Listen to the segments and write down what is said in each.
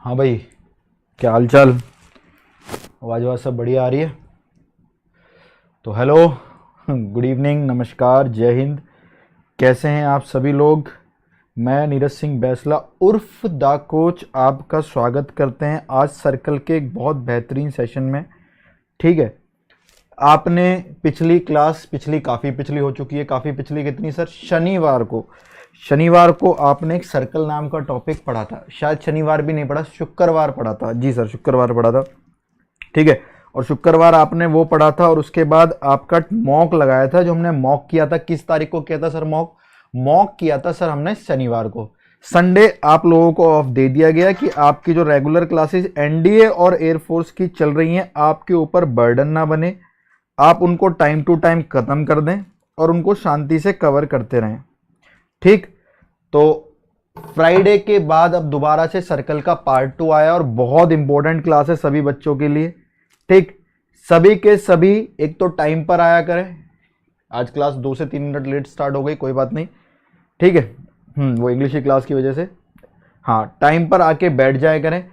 हाँ भाई, क्या हाल चाल। आवाज़ सब बढ़िया आ रही है। तो हेलो, गुड इवनिंग, नमस्कार, जय हिंद। कैसे हैं आप सभी लोग। मैं नीरज सिंह बैसला उर्फ दा कोच आपका स्वागत करते हैं आज सर्कल के एक बहुत बेहतरीन सेशन में। ठीक है, आपने पिछली क्लास काफ़ी पिछली हो चुकी है। काफ़ी पिछली कितनी सर? शनिवार को आपने एक सर्कल नाम का टॉपिक पढ़ा था। शायद शनिवार भी नहीं पढ़ा, शुक्रवार पढ़ा था। जी सर, शुक्रवार पढ़ा था। ठीक है, और शुक्रवार आपने वो पढ़ा था और उसके बाद आपका मॉक लगाया था। जो हमने मॉक किया था, किस तारीख को किया था सर? मॉक किया था सर हमने शनिवार को। संडे आप लोगों को ऑफ दे दिया गया कि आपकी जो रेगुलर क्लासेस एनडीए और एयरफोर्स की चल रही हैं, आपके ऊपर बर्डन ना बने। आप उनको टाइम टू टाइम खत्म कर दें और उनको शांति से कवर करते रहें। ठीक, तो फ्राइडे के बाद अब दोबारा से सर्कल का पार्ट 2 आया और बहुत इंपॉर्टेंट क्लास है सभी बच्चों के लिए। ठीक, सभी के सभी एक तो टाइम पर आया करें। आज क्लास 2 से 3 मिनट लेट स्टार्ट हो गई, कोई बात नहीं। ठीक है, वो इंग्लिश की क्लास की वजह से। हाँ, टाइम पर आके बैठ जाया करें।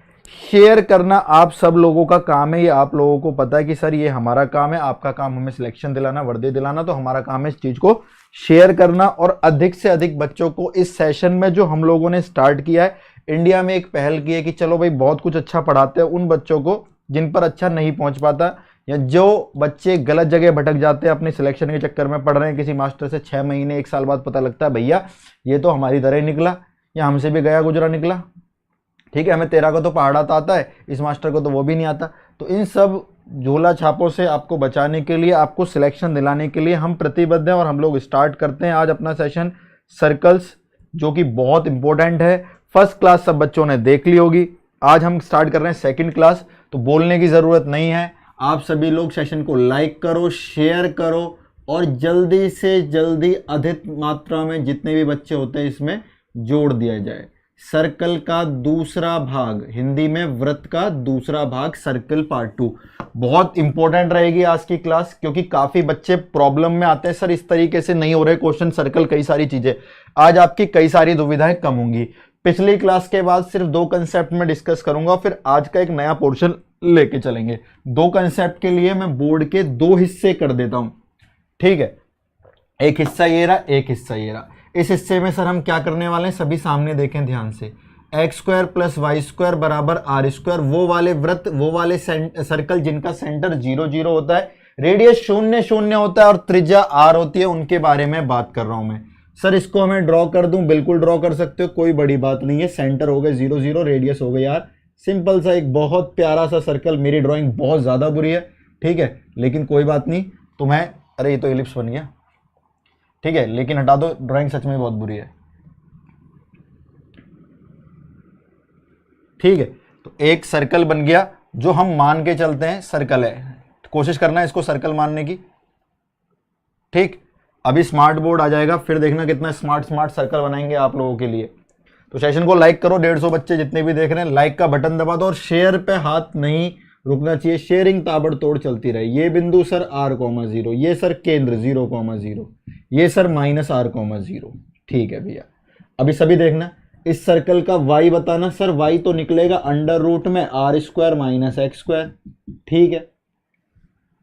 शेयर करना आप सब लोगों का काम है। ये आप लोगों को पता है कि सर ये हमारा काम है, आपका काम हमें सिलेक्शन दिलाना, वर्दी दिलाना। तो हमारा काम है इस चीज को शेयर करना और अधिक से अधिक बच्चों को इस सेशन में जो हम लोगों ने स्टार्ट किया है, इंडिया में एक पहल की है कि चलो भाई बहुत कुछ अच्छा पढ़ाते हैं उन बच्चों को जिन पर अच्छा नहीं पहुंच पाता, या जो बच्चे गलत जगह भटक जाते हैं अपने सिलेक्शन के चक्कर में पढ़ रहे हैं किसी मास्टर से। 6 महीने 1 साल बाद पता लगता है भैया ये तो हमारी तरह ही निकला, या हमसे भी गया गुजरा निकला। ठीक है, हमें 13 को तो पहाड़ा आता है, इस मास्टर को तो वो भी नहीं आता। तो इन सब झोला छापों से आपको बचाने के लिए, आपको सिलेक्शन दिलाने के लिए हम प्रतिबद्ध हैं और हम लोग स्टार्ट करते हैं आज अपना सेशन सर्कल्स, जो कि बहुत इंपॉर्टेंट है। फर्स्ट क्लास सब बच्चों ने देख ली होगी। आज हम स्टार्ट कर रहे हैं सेकंड क्लास, तो बोलने की ज़रूरत नहीं है। आप सभी लोग सेशन को लाइक करो, शेयर करो और जल्दी से जल्दी अधिक मात्रा में जितने भी बच्चे होते हैं इसमें जोड़ दिया जाए। सर्कल का दूसरा भाग, हिंदी में व्रत का दूसरा भाग, सर्कल पार्ट 2 बहुत इंपॉर्टेंट रहेगी आज की क्लास, क्योंकि काफी बच्चे प्रॉब्लम में आते हैं सर इस तरीके से नहीं हो रहे क्वेश्चन सर्कल कई सारी चीजें। आज आपकी कई सारी दुविधाएं कम होंगी। पिछली क्लास के बाद सिर्फ 2 कंसेप्ट में डिस्कस करूंगा, फिर आज का एक नया पोर्शन लेके चलेंगे। 2 कंसेप्ट के लिए मैं बोर्ड के 2 हिस्से कर देता हूं। ठीक है, एक हिस्सा ये रहा, एक हिस्सा ये रहा। इस हिस्से में सर हम क्या करने वाले हैं, सभी सामने देखें ध्यान से। x² + y² = r²। वो वाले वृत्त, वो वाले सर्कल जिनका सेंटर 0 0 होता है, रेडियस 0 0 होता है और त्रिज्या r होती है, उनके बारे में बात कर रहा हूं मैं। सर इसको हमें ड्रॉ कर दूं, बिल्कुल ड्रॉ कर सकते हो, कोई बड़ी बात नहीं है। सेंटर हो गए 0 0, रेडियस हो गई r। सिंपल सा एक बहुत प्यारा सा सर्कल। मेरी ड्रॉइंग बहुत ज्यादा बुरी है, ठीक है, लेकिन कोई बात नहीं। तुम्हें, अरे ये तो एलिप्स बन गया, ठीक है, लेकिन हटा दो, ड्राइंग सच में बहुत बुरी है। ठीक है, तो एक सर्कल बन गया जो हम मान के चलते हैं सर्कल है। कोशिश करना है इसको सर्कल मानने की। ठीक, अभी स्मार्ट बोर्ड आ जाएगा, फिर देखना कितना स्मार्ट सर्कल बनाएंगे आप लोगों के लिए। तो सेशन को लाइक करो, 150 बच्चे जितने भी देख रहे हैं लाइक का बटन दबा दो और शेयर पे हाथ नहीं रुकना चाहिए। शेयरिंग ताबड़तोड़ चलती रहे। ये बिंदु सर r,0, ये सर केंद्र 0,0, ये सर -r,0। ठीक है भैया, अभी सभी देखना। इस सर्कल का y बताना। सर y तो निकलेगा अंडर रूट में r² - x²। ठीक है,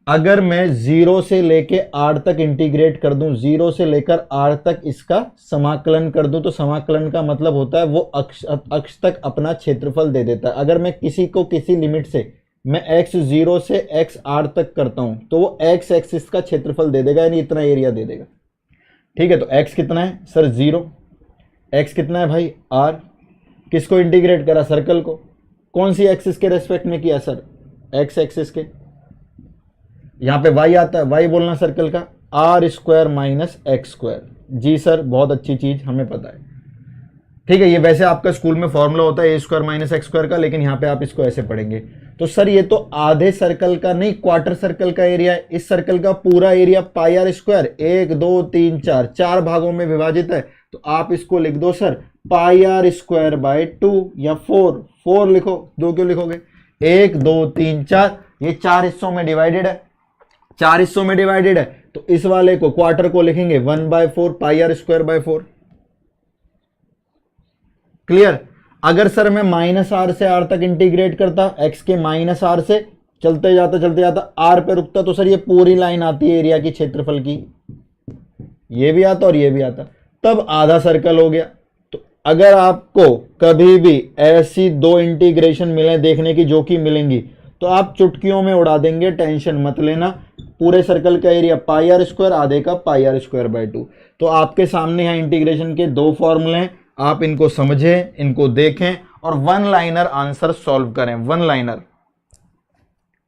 अगर मैं 0 से लेके r तक इंटीग्रेट कर दूं, 0 से लेकर r तक इसका समाकलन कर दूं, तो समाकलन का मतलब होता है वो अक्ष तक अपना क्षेत्रफल दे देता है। अगर मैं किसी को किसी लिमिट से, मैं x0 से xr तक करता हूं, तो वो x एक्सिस का क्षेत्रफल दे देगा, यानी इतना एरिया दे देगा। ठीक है, तो x कितना है सर? 0। x कितना है भाई? r। किसको इंटीग्रेट करा? सर्कल को। कौन सी एक्सिस के रेस्पेक्ट में किया सर? x एक्सिस के। यहां पे y आता है, y बोलना सर्कल का r² - x²। जी सर, बहुत अच्छी चीज, हमें पता है। ठीक है, ये वैसे आपका स्कूल में फॉर्मूला होता है a² - x² का, लेकिन यहां पे आप इसको ऐसे पढ़ेंगे। तो सर ये तो आधे सर्कल का नहीं, क्वार्टर सर्कल का एरिया है। इस सर्कल का पूरा एरिया πr², 1 2 3 4, 4 भागों में विभाजित है। तो आप इसको लिख दो सर πr²/2 या 4 लिखो। 2 क्यों लिखोगे? 1 2 3 4, ये 4 हिस्सों में डिवाइडेड है। 4 हिस्सों में डिवाइडेड है, तो इस वाले को, क्वार्टर को लिखेंगे 1/4 πr²/4। क्लियर? अगर सर मैं माइनस आर से आर तक इंटीग्रेट करता, एक्स के माइनस आर से चलते जाता आर पे रुकता, तो सर ये पूरी लाइन आती है एरिया की, क्षेत्रफल की, ये भी आता और ये भी आता, तब आधा सर्कल हो गया। तो अगर आपको कभी भी ऐसी दो इंटीग्रेशन मिले देखने की जो कि मिलेंगी, तो आप चुटकियों में उड़ा देंगे, टेंशन मत लेना। पूरे सर्कल का एरिया पाई आर स्क्वायर, आधे का पाई आर स्क्वायर बाय 2। तो आपके सामने यहाँ इंटीग्रेशन के दो फॉर्मूले हैं, आप इनको समझें, इनको देखें और वन लाइनर आंसर सॉल्व करें, वन लाइनर।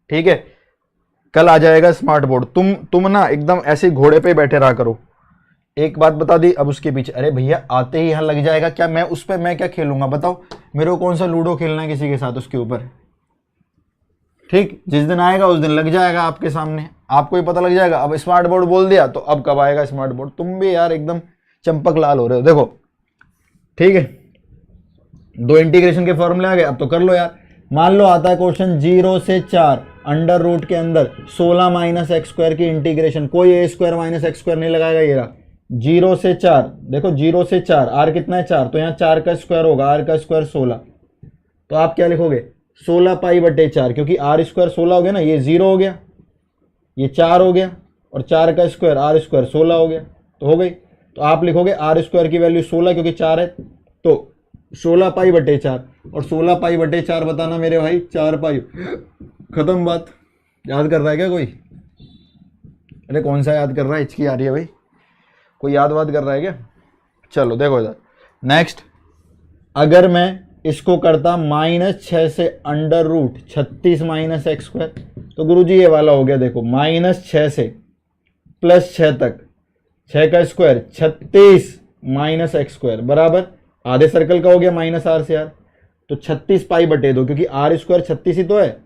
ठीक है, कल आ जाएगा स्मार्ट बोर्ड। तुम ना एकदम ऐसे घोड़े पे बैठे रहा करो। एक बात बता दी, अब उसके पीछे, अरे भैया आते ही यहां लग जाएगा क्या, मैं उस पर मैं क्या खेलूंगा बताओ, मेरे को कौन सा लूडो खेलना है किसी के साथ उसके ऊपर। ठीक, जिस दिन आएगा उस दिन लग जाएगा आपके सामने, आपको ही पता लग जाएगा। अब स्मार्ट बोर्ड बोल दिया तो अब कब आएगा स्मार्ट बोर्ड, तुम भी यार एकदम चंपक लाल हो रहे हो। देखो ठीक है, दो इंटीग्रेशन के फॉर्मूले आ गए, अब तो कर लो यार। मान लो आता है क्वेश्चन 0 से 4 अंडर रूट के अंदर 16 माइनस एक्स स्क्वायर की इंटीग्रेशन, कोई ए स्क्वायर माइनस एक्स स्क्वायर नहीं लगाएगा। ये रहा 0 से 4, देखो 0 से 4, आर कितना है 4, तो यहाँ 4 का स्क्वायर होगा, आर का स्क्वायर 16, तो आप क्या लिखोगे 16 पाई बटे 4, क्योंकि आर स्क्वायर 16 हो गया ना, ये 0 हो गया, ये 4 हो गया, और 4 का स्क्वायर आर स्क्वायर 16 हो गया, तो हो गई। तो आप लिखोगे आर स्क्वायर की वैल्यू 16 क्योंकि 4 है, तो 16 पाई बटे 4, और 16 पाई बटे 4 बताना मेरे भाई 4 पाई, खत्म बात। याद कर रहा है क्या कोई? अरे कौन सा याद कर रहा है, हिचकी आ रही है भाई, कोई याद वाद कर रहा है क्या? चलो देखो इधर नेक्स्ट, अगर मैं इसको करता -6 से under root 36 minus x square, तो गुरुजी ये वाला हो गया, देखो -6 से +6 तक, 6 का स्क्वायर 36 माइनस एक्स स्क्वायर बराबर आधे सर्कल का हो गया माइनस आर से आर, तो 36 पाई बटे 2, क्योंकि आर स्क्वायर 36 ही तो है,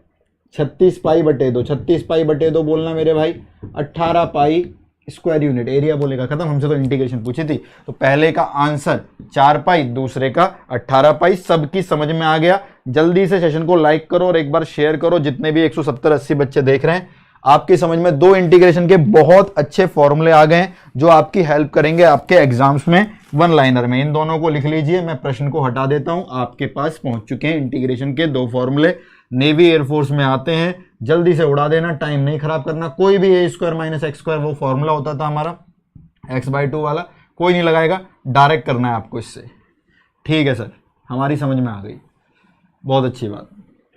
36 पाई बटे 2, 36 पाई बटे 2 बोलना मेरे भाई 18 पाई स्क्वायर यूनिट, एरिया बोलेगा, खत्म। हमसे तो इंटीग्रेशन पूछी थी, तो पहले का आंसर 4 पाई, दूसरे का 18 पाई। सबकी समझ में आ गया? जल्दी से सेशन को लाइक करो और एक बार शेयर करो, जितने भी 170-80 बच्चे देख रहे हैं। आपकी समझ में दो इंटीग्रेशन के बहुत अच्छे फॉर्मूले आ गए हैं जो आपकी हेल्प करेंगे आपके एग्जाम्स में वन लाइनर में। इन दोनों को लिख लीजिए, मैं प्रश्न को हटा देता हूं, आपके पास पहुंच चुके हैं इंटीग्रेशन के दो फॉर्मूले। नेवी एयरफोर्स में आते हैं, जल्दी से उड़ा देना, टाइम नहीं खराब करना। कोई भी ए स्क्वायर माइनस एक्स स्क्वायर वो फॉर्मूला होता था हमारा x/2 वाला, कोई नहीं लगाएगा, डायरेक्ट करना है आपको इससे। ठीक है सर, हमारी समझ में आ गई, बहुत अच्छी बात।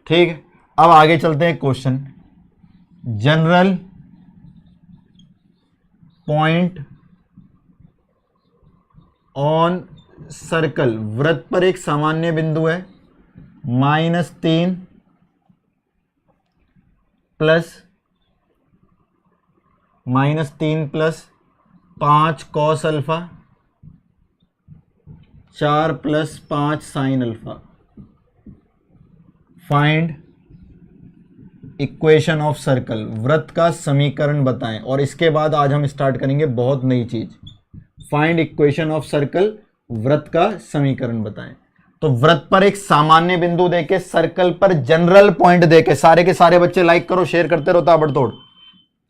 ठीक है, अब आगे चलते हैं question, general point on circle, वृत्त पर एक सामान्य बिंदु है -3 plus -5 cos alpha 4 + 5 sine alpha. Find equation of circle, वृत्त का समीकरण बताएं। और इसके बाद आज हम स्टार्ट करेंगे बहुत नई चीज, फाइंड इक्वेशन ऑफ सर्कल, वृत्त का समीकरण बताएं। तो वृत्त पर एक सामान्य बिंदु देके, सर्कल पर जनरल पॉइंट देके, सारे के सारे बच्चे लाइक करो, शेयर करते रहो ताबड़तोड़।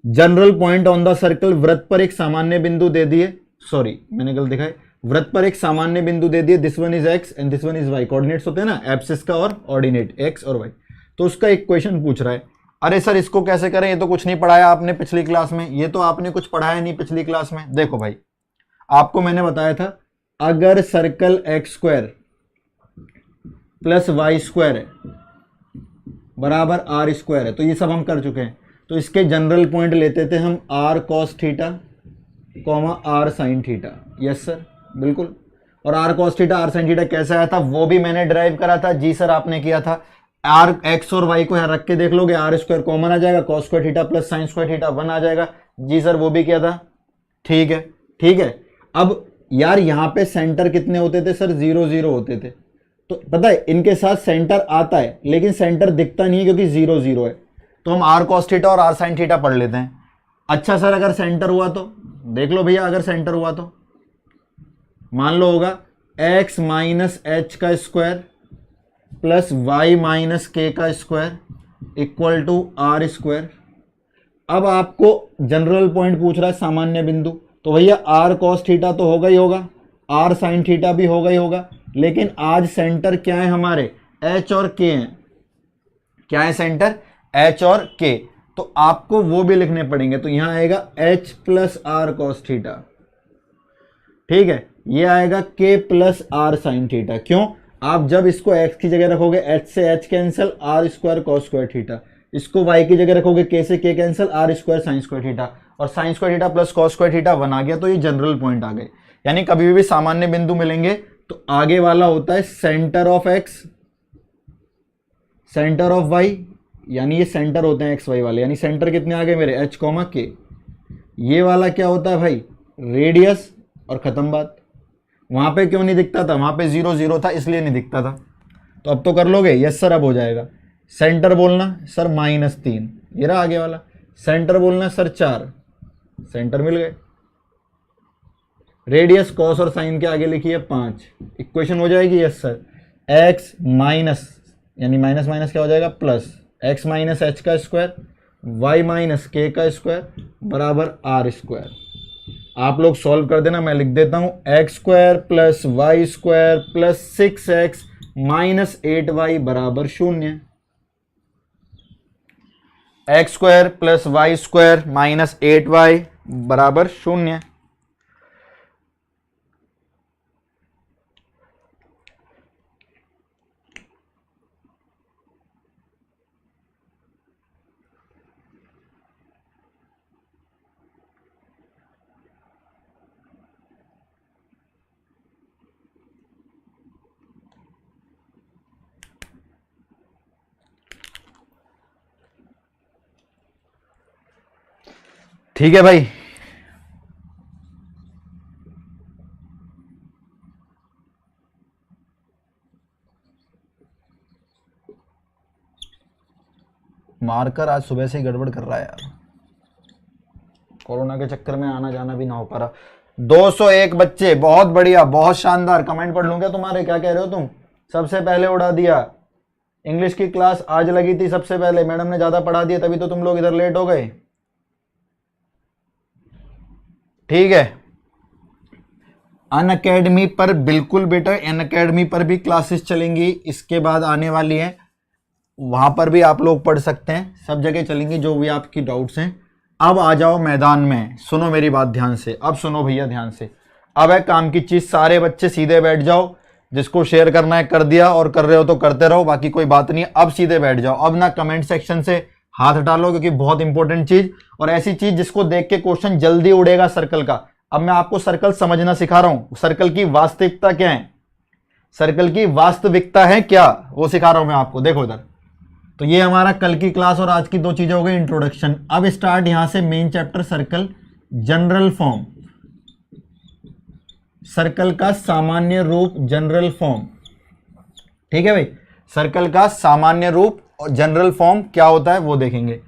General point on the circle, वृत्त पर एक सामान्य बिंदु दे दिए, सॉरी मैंने गलत दिखाया, वृत्त पर एक सामान्य बिंदु दे दिए, this one is x and this one is y, coordinates होते हैं ना एब्सिस का और ऑर्डिनेट, एक्स और वाई। तो उसका एक क्वेश्चन पूछ रहा है, अरे सर इसको कैसे करें, ये तो कुछ नहीं पढ़ाया आपने पिछली क्लास में, ये तो आपने कुछ पढ़ाया नहीं पिछली क्लास में। देखो भाई, आपको मैंने बताया था, अगर circle x square plus Y square है बराबर आर स्क्वायर है, तो ये सब हम कर चुके हैं। तो इसके जनरल पॉइंट लेते थे हम, r cos theta comma r sine theta. Yes sir, बिल्कुल। और r cos theta r sine theta कैसे आया था वो भी मैंने ड्राइव करा था। जी सर, आपने किया था। आर एक्स और वाई को यहां रख के देख लोगे, आर स्क्वायर कॉमन आ जाएगा, cos square theta plus sign square theta 1 आ जाएगा। जी सर, वो भी किया था। ठीक है, ठीक है। अब यार यहां पे सेंटर कितने होते थे सर, 0 0 होते थे। तो पता है इनके साथ सेंटर आता है, लेकिन सेंटर दिखता नहीं है क्योंकि 0 0 है। तो हम आर कॉस थीटा और आर साइन थीटा पढ़ लेते हैं। अच्छा सर, अगर सेंटर हुआ तो देख लो भैया, अगर सेंटर हुआ तो मान लो होगा x माइनस एच का square plus y minus k का square equal to r square. अब आपको जनरल पॉइंट पूछ रहा है, सामान्य बिंदु, तो भैया आर कॉस थीटा तो होगा ही होगा, आर साइन थीटा भी होगा ही होगा, लेकिन आज सेंटर क्या है हमारे, एच और के हैं। क्या है सेंटर, एच और के, तो आपको वो भी लिखने पड़ेंगे। तो यहां आएगा h plus r cos theta, ठीक है, ये आएगा के प्लस आर साइन थीटा। क्यों, आप जब इसको x की जगह रखोगे h से h cancel, R square cos square theta, इसको y की जगह रखोगे k से k cancel, R square sine square theta, और sine square theta plus cos square theta 1 आ गया। तो ये जनरल पॉइंट आ गए। यानी कभी भी सामान्य बिंदु मिलेंगे तो आगे वाला होता है centre of x, centre of y, यानी ये सेंटर होते हैं एक्स वाई वाले, यानी सेंटर कितने आ गए मेरे, h कॉमा के। ये वाला क्या होता है भाई, रेडियस, और खत्म बात। वहां पे क्यों नहीं दिखता था, वहां पे 0 0 था इसलिए नहीं दिखता था। तो अब तो कर लोगे, यस सर अब हो जाएगा। सेंटर बोलना सर -3, ये रहा आगे वाला। सेंटर बोलना सर 4, सेंटर मिल गए। रेडियस कॉस और साइन के आगे लिखिए 5, इक्वेशन हो जाएगी यस सर। एक्स माइनस, यानी माइनस माइनस क्या हो जाएगा प्लस, एक्स माइनस एच का स्क्वायर, वाई माइनस के का स्क्वायर बराबर आर स्क्वायर। आप लोग सॉल्व कर देना, मैं लिख देता हूं x square plus Y square plus 6x minus 8y बराबर 0। X square plus Y square minus 8y बराबर 0। ठीक है भाई, मार्कर आज सुबह से ही गड़बड़ कर रहा है यार, कोरोना के चक्कर में आना जाना भी ना हो पा रहा। 201 बच्चे, बहुत बढ़िया, बहुत शानदार। कमेंट पढ़ लूं क्या तुम्हारे, क्या कह रहे हो तुम? सबसे पहले उड़ा दिया। इंग्लिश की क्लास आज लगी थी सबसे पहले, मैडम ने ज्यादा पढ़ा दिया तभी तो तुम लोग इधर लेट हो गए। ठीक है, अनअकैडमी पर बिल्कुल बेटा, अनअकैडमी पर भी क्लासेस चलेंगी, इसके बाद आने वाली है, वहां पर भी आप लोग पढ़ सकते हैं, सब जगह चलेंगी जो भी आपकी डाउट्स हैं। अब आ जाओ मैदान में, सुनो मेरी बात ध्यान से, अब सुनो भैया ध्यान से। अब है काम की चीज, सारे बच्चे सीधे बैठ जाओ, जिसको शेयर करना है कर दिया, और कर रहे हो तो करते रहो, बाकी कोई बात नहीं है। अब सीधे बैठ जाओ, अब ना कमेंट सेक्शन से हाथ हटा लो, क्योंकि बहुत इंपॉर्टेंट चीज और ऐसी चीज जिसको देख के क्वेश्चन जल्दी उड़ेगा सर्कल का। अब मैं आपको सर्कल समझना सिखा रहा हूं, सर्कल की वास्तविकता क्या है, सर्कल की वास्तविकता है क्या, वो सिखा रहा हूं मैं आपको। देखो इधर, तो ये हमारा कल की क्लास और आज की दो चीजें हो गई इंट्रोडक्शन। अब स्टार्ट यहां से main chapter circle, general form, circle का सामान्य रूप, जनरल फॉर्म। ठीक है भाई, सर्कल का सामान्य रूप और जनरल फॉर्म क्या होता है वो देखेंगे।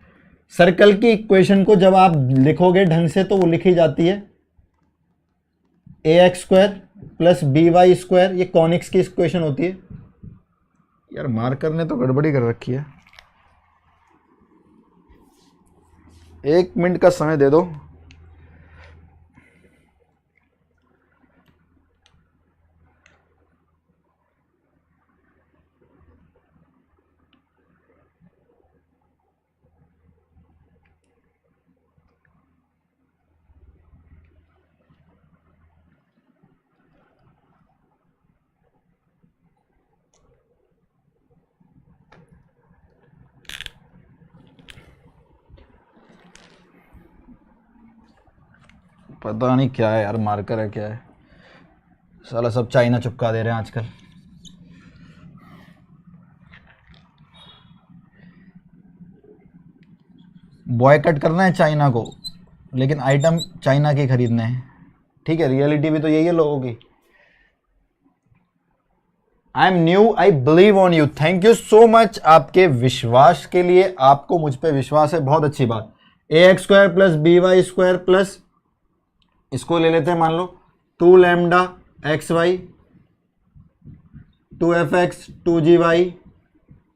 सर्कल की इक्वेशन को जब आप लिखोगे ढंग से तो वो लिखी जाती है ax square plus by square, ये कॉनिक्स की इक्वेशन होती है। यार मार्कर ने तो गड़बड़ी कर रखी है, 1 मिनट का समय दे दो। पता नहीं क्या है यार, मार्कर है क्या है, साला सब चाइना चिपका दे रहे हैं आजकल। बॉयकट करना है चाइना को, लेकिन आइटम चाइना के खरीदने हैं। ठीक है, रियलिटी भी तो यही है लोगों की। I am new, I believe on you, thank you so much आपके विश्वास के लिए, आपको मुझ पे विश्वास है, बहुत अच्छी बात। ax square plus by square plus, इसको ले लेते हैं मान लो 2 lambda x y 2fx 2gy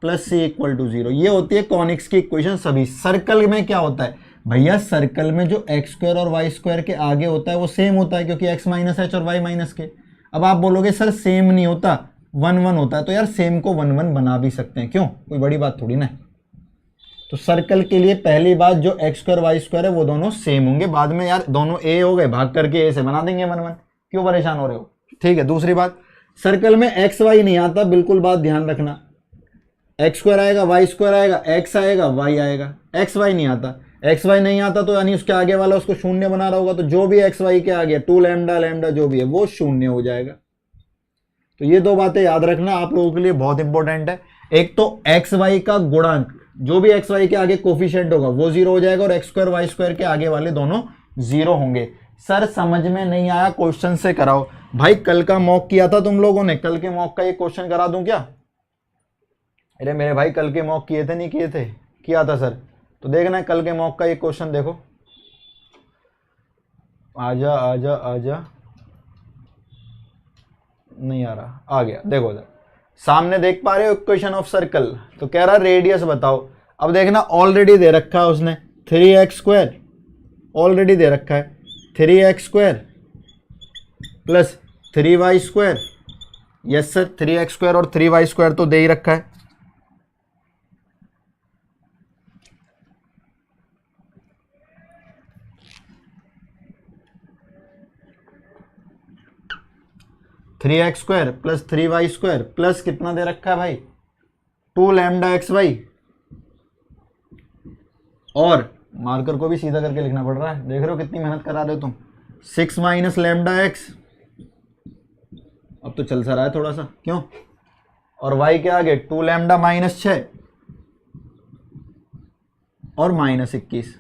plus c equal to 0, ये होती है कॉनिक्स की इक्वेशन सभी। सर्कल में क्या होता है भैया, सर्कल में जो एक्स स्क्वायर और वाई स्क्वायर के आगे होता है वो सेम होता है, क्योंकि एक्स माइनस एच और वाई माइनस के। अब आप बोलोगे सर सेम नहीं होता, 1 1 होता है, तो यार सेम को 1 1 बना भी सकते हैं, क्यों, कोई बड़ी बात थोड़ी ना है। तो सर्कल के लिए पहली बात जो एक्स स्क्वायर वाई स्क्वायर है वो दोनों सेम होंगे, बाद में यार दोनों ए हो गए, भाग करके ए से बना देंगे 1 1, क्यों परेशान हो रहे हो। ठीक है, दूसरी बात, सर्कल में एक्स वाई नहीं आता, बिल्कुल बात ध्यान रखना। एक्स स्क्वायर आएगा, वाई स्क्वायर आएगा, एक्स आएगा, वाई आएगा, एक्स वाई नहीं आता। एक्स वाई नहीं आता तो यानी उसके आगे वाला उसको शून्य बना रहा होगा, तो जो भी एक्स वाई के आगे 2 लैम्डा लैम्डा जो भी है वो शून्य हो जाएगा। तो ये दो बातें याद रखना, आप लोगों के लिए बहुत इंपॉर्टेंट है। एक तो एक्स वाई का गुणांक, जो भी एक्स वाई के आगे कोफिशिएंट होगा वो 0 हो जाएगा, और एक्स स्क्वायर वाई स्क्वायर के आगे वाले दोनों 0 होंगे। सर समझ में नहीं आया, क्वेश्चन से कराओ। भाई कल का मॉक किया था तुम लोगों ने, कल के मॉक का ये क्वेश्चन करा दूं क्या? अरे मेरे भाई कल के मॉक किए थे, नहीं किए थे? किया था सर, तो देखना कल के मॉक का ये क्वेश्चन देखो। आजा आजा आजा, नहीं आ रहा, आ गया, देखो इधर सामने देख पा रहे हो इक्वेशन ऑफ सर्कल। तो कह रहा रेडियस बताओ। अब देखना ऑलरेडी दे रखा है उसने 3x स्क्वायर, ऑलरेडी दे रखा है 3x square plus 3y square. Yes sir, 3x square और 3y स्क्वायर तो दे ही रखा है। Three x square plus 3y square plus कितना दे रखा है भाई, 2 लैम्डा एक्स वाई। और मार्कर को भी सीधा करके लिखना पड़ रहा है, देख रहे हो कितनी मेहनत करा रहे हो तुम। 6 माइनस लैम्डा एक्स, अब तो चल सा रहा है थोड़ा सा, क्यों, और y के आगे 2 लैम्डा माइनस 6 और माइनस 21।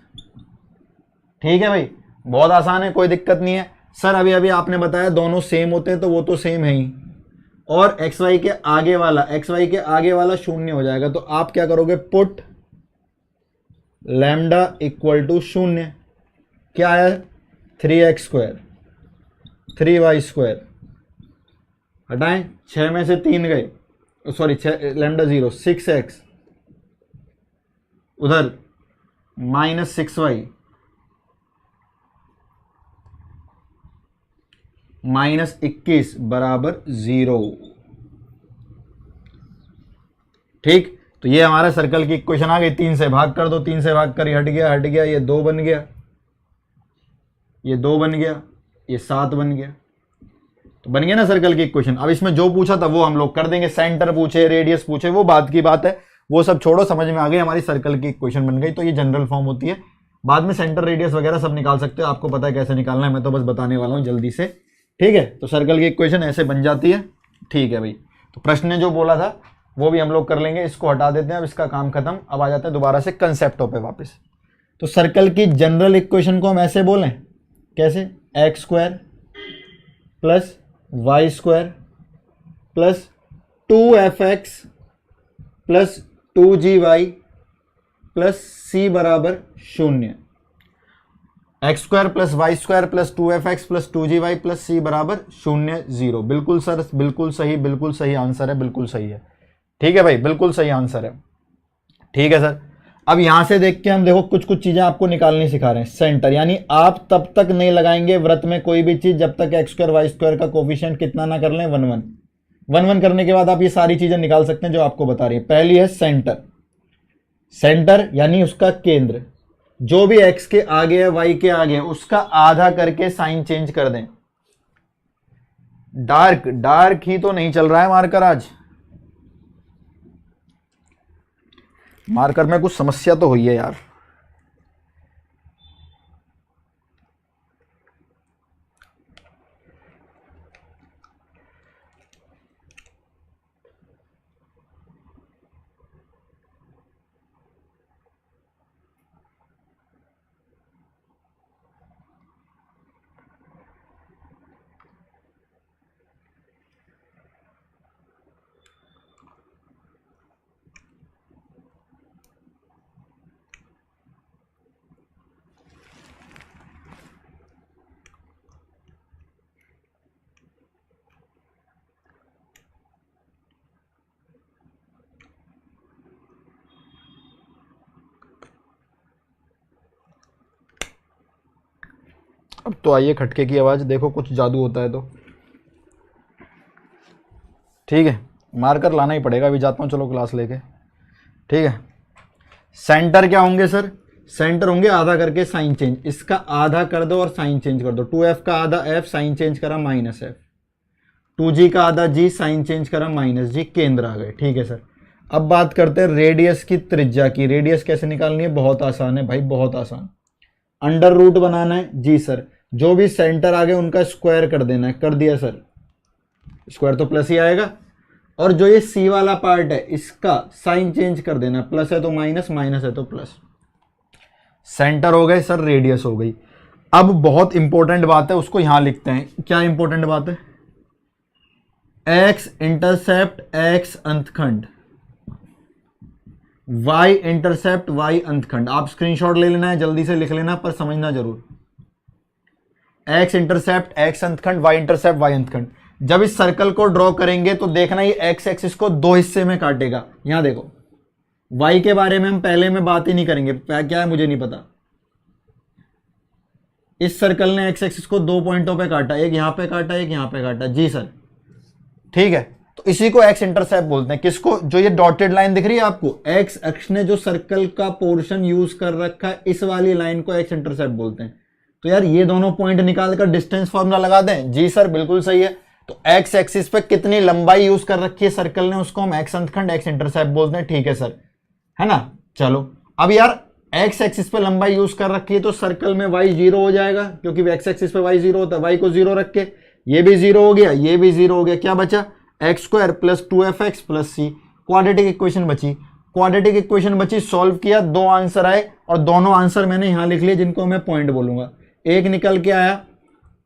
ठीक है भाई, बहुत आसान है, कोई दिक्कत नहीं है। सर अभी अभी आपने बताया दोनों सेम होते हैं, तो वो तो सेम है ही, और एक्स वाई के आगे वाला शून्य हो जाएगा। तो आप क्या करोगे, पुट लैम्डा इक्वल टू शून्य। क्या है, 3x स्क्वायर 3y स्क्वायर, हटाएं, 6 में से 3 गए, सॉरी लैम्डा 0, 6x उधर माइनस 6y माइनस 21 बराबर 0। ठीक, तो ये हमारा सर्कल की इक्वेशन आ गई। 3 से भाग कर दो, 3 से भाग कर हट गया, ये 2 बन गया, ये 2 बन गया, ये 7 बन गया। तो बन गया ना सर्कल की इक्वेशन। अब इसमें जो पूछा था वो हम लोग कर देंगे, सेंटर पूछे, रेडियस पूछे, वो बात की बात है, वो सब छोड़ो, समझ में आ गई, हमारी सर्कल की इक्वेशन बन गई। तो ये जनरल फॉर्म होती है, बाद में सेंटर रेडियस वगैरह सब निकाल सकते हो, आपको पता है कैसे निकालना है, मैं तो बस बताने वाला हूँ जल्दी से। ठीक है, तो सर्कल की इक्वेशन ऐसे बन जाती है। ठीक है भाई, तो प्रश्न ने जो बोला था वो भी हम लोग कर लेंगे, इसको हटा देते हैं, अब इसका काम खत्म। अब आ जाते हैं दोबारा से कंसेप्टों पे वापस। तो सर्कल की जनरल इक्वेशन को हम ऐसे बोलें, कैसे, x square plus Y square plus 2f(x) plus 2g(y) plus c बराबर 0। X square plus Y square plus 2f(x) plus 2g(y) plus c बराबर 0 0। बिल्कुल सर, बिल्कुल सही आंसर है, बिल्कुल सही है। ठीक है भाई, बिल्कुल सही आंसर है। ठीक है सर, अब यहां से देख के हम देखो कुछ कुछ चीजें आपको निकालनी सिखा रहे हैं। सेंटर, यानी आप तब तक नहीं लगाएंगे व्रत में कोई भी चीज जब तक एक्स स्क्वायर वाई स्क्वायर का कोफिशिएंट कितना ना कर लें, 1 1। 1 1 करने के बाद आप ये सारी चीजें निकाल सकते हैं जो आपको बता रही है। पहली है सेंटर, सेंटर यानी उसका केंद्र, जो भी एक्स के आगे है वाई के आगे है उसका आधा करके साइन चेंज कर दें। डार्क ही तो नहीं चल रहा है मार्कर आज, मार्कर में कुछ समस्या तो हुई है यार। अब तो आइए खटके की आवाज, देखो कुछ जादू होता है तो। ठीक है, मार्कर लाना ही पड़ेगा, अभी जाता हूँ चलो क्लास लेके। ठीक है, सेंटर क्या होंगे सर? सेंटर होंगे आधा करके साइन चेंज, इसका आधा कर दो और साइन चेंज कर दो। 2f का आधा f, साइन चेंज करा -f। 2g का आधा g, साइन चेंज करा -g, केंद्र आ गए। ठीक है सर, अब बात करते हैं रेडियस की त्रिज्या की। रेडियस कैसे निकालनी है? बहुत आसान है भाई, बहुत आसान। अंडर रूट बनाना है जी सर, जो भी सेंटर आ गए उनका स्क्वायर कर देना है। कर दिया सर, स्क्वायर तो प्लस ही आएगा। और जो ये सी वाला पार्ट है इसका साइन चेंज कर देना, प्लस है तो माइनस, माइनस है तो प्लस। सेंटर हो गए सर, रेडियस हो गई। अब बहुत इंपॉर्टेंट बात है, उसको यहां लिखते हैं। क्या इंपॉर्टेंट बात है? एक्स इंटरसेप्ट एक्स अंतखंड, y इंटरसेप्ट y अंतखंड। आप स्क्रीनशॉट ले लेना है, जल्दी से लिख लेना, पर समझना जरूर। x intercept x अंतखंड, y intercept y अंतखंड। जब इस सर्कल को ड्रॉ करेंगे तो देखना ये x एक्सिस को दो हिस्से में काटेगा। यहां देखो, y के बारे में हम पहले में बात ही नहीं करेंगे, क्या है मुझे नहीं पता। इस सर्कल ने x एक्सिस को दो पॉइंटों पे काटा, एक यहां पे काटा, एक यहां पे काटा जी सर। ठीक है, तो इसी को एक्स इंटरसेप्ट बोलते हैं। किसको? जो ये डॉटेड लाइन दिख रही है आपको, एक्स अक्ष ने जो सर्कल का पोर्शन यूज कर रखा है, इस वाली लाइन को एक्स इंटरसेप्ट बोलते हैं। तो यार ये दोनों पॉइंट निकालकर डिस्टेंस फॉर्मूला लगा दें। जी सर बिल्कुल सही है। तो एक्स एक्सिस पे कितनी लंबाई यूज कर रखी है सर्कल ने, उसको हम एक्स अंतखंड एक्स इंटरसेप्ट बोलते हैं। ठीक है सर, है ना। चलो अब यार एक्स एक्सिस पे लंबाई यूज कर रखी है तो सर्कल में वाई जीरो हो जाएगा, क्योंकि एक्स एक्सिस पे वाई जीरो होता है। वाई को जीरो रख के ये भी जीरो हो गया, ये भी जीरो हो गया। क्या बचा? X square plus 2fx plus C. Quadratic equation बची। क्वाड्रेटिक इक्वेशन बची, सॉल्व किया, दो आंसर आए और दोनों आंसर मैंने यहां लिख लिए, जिनको मैं पॉइंट बोलूंगा। एक निकल के आया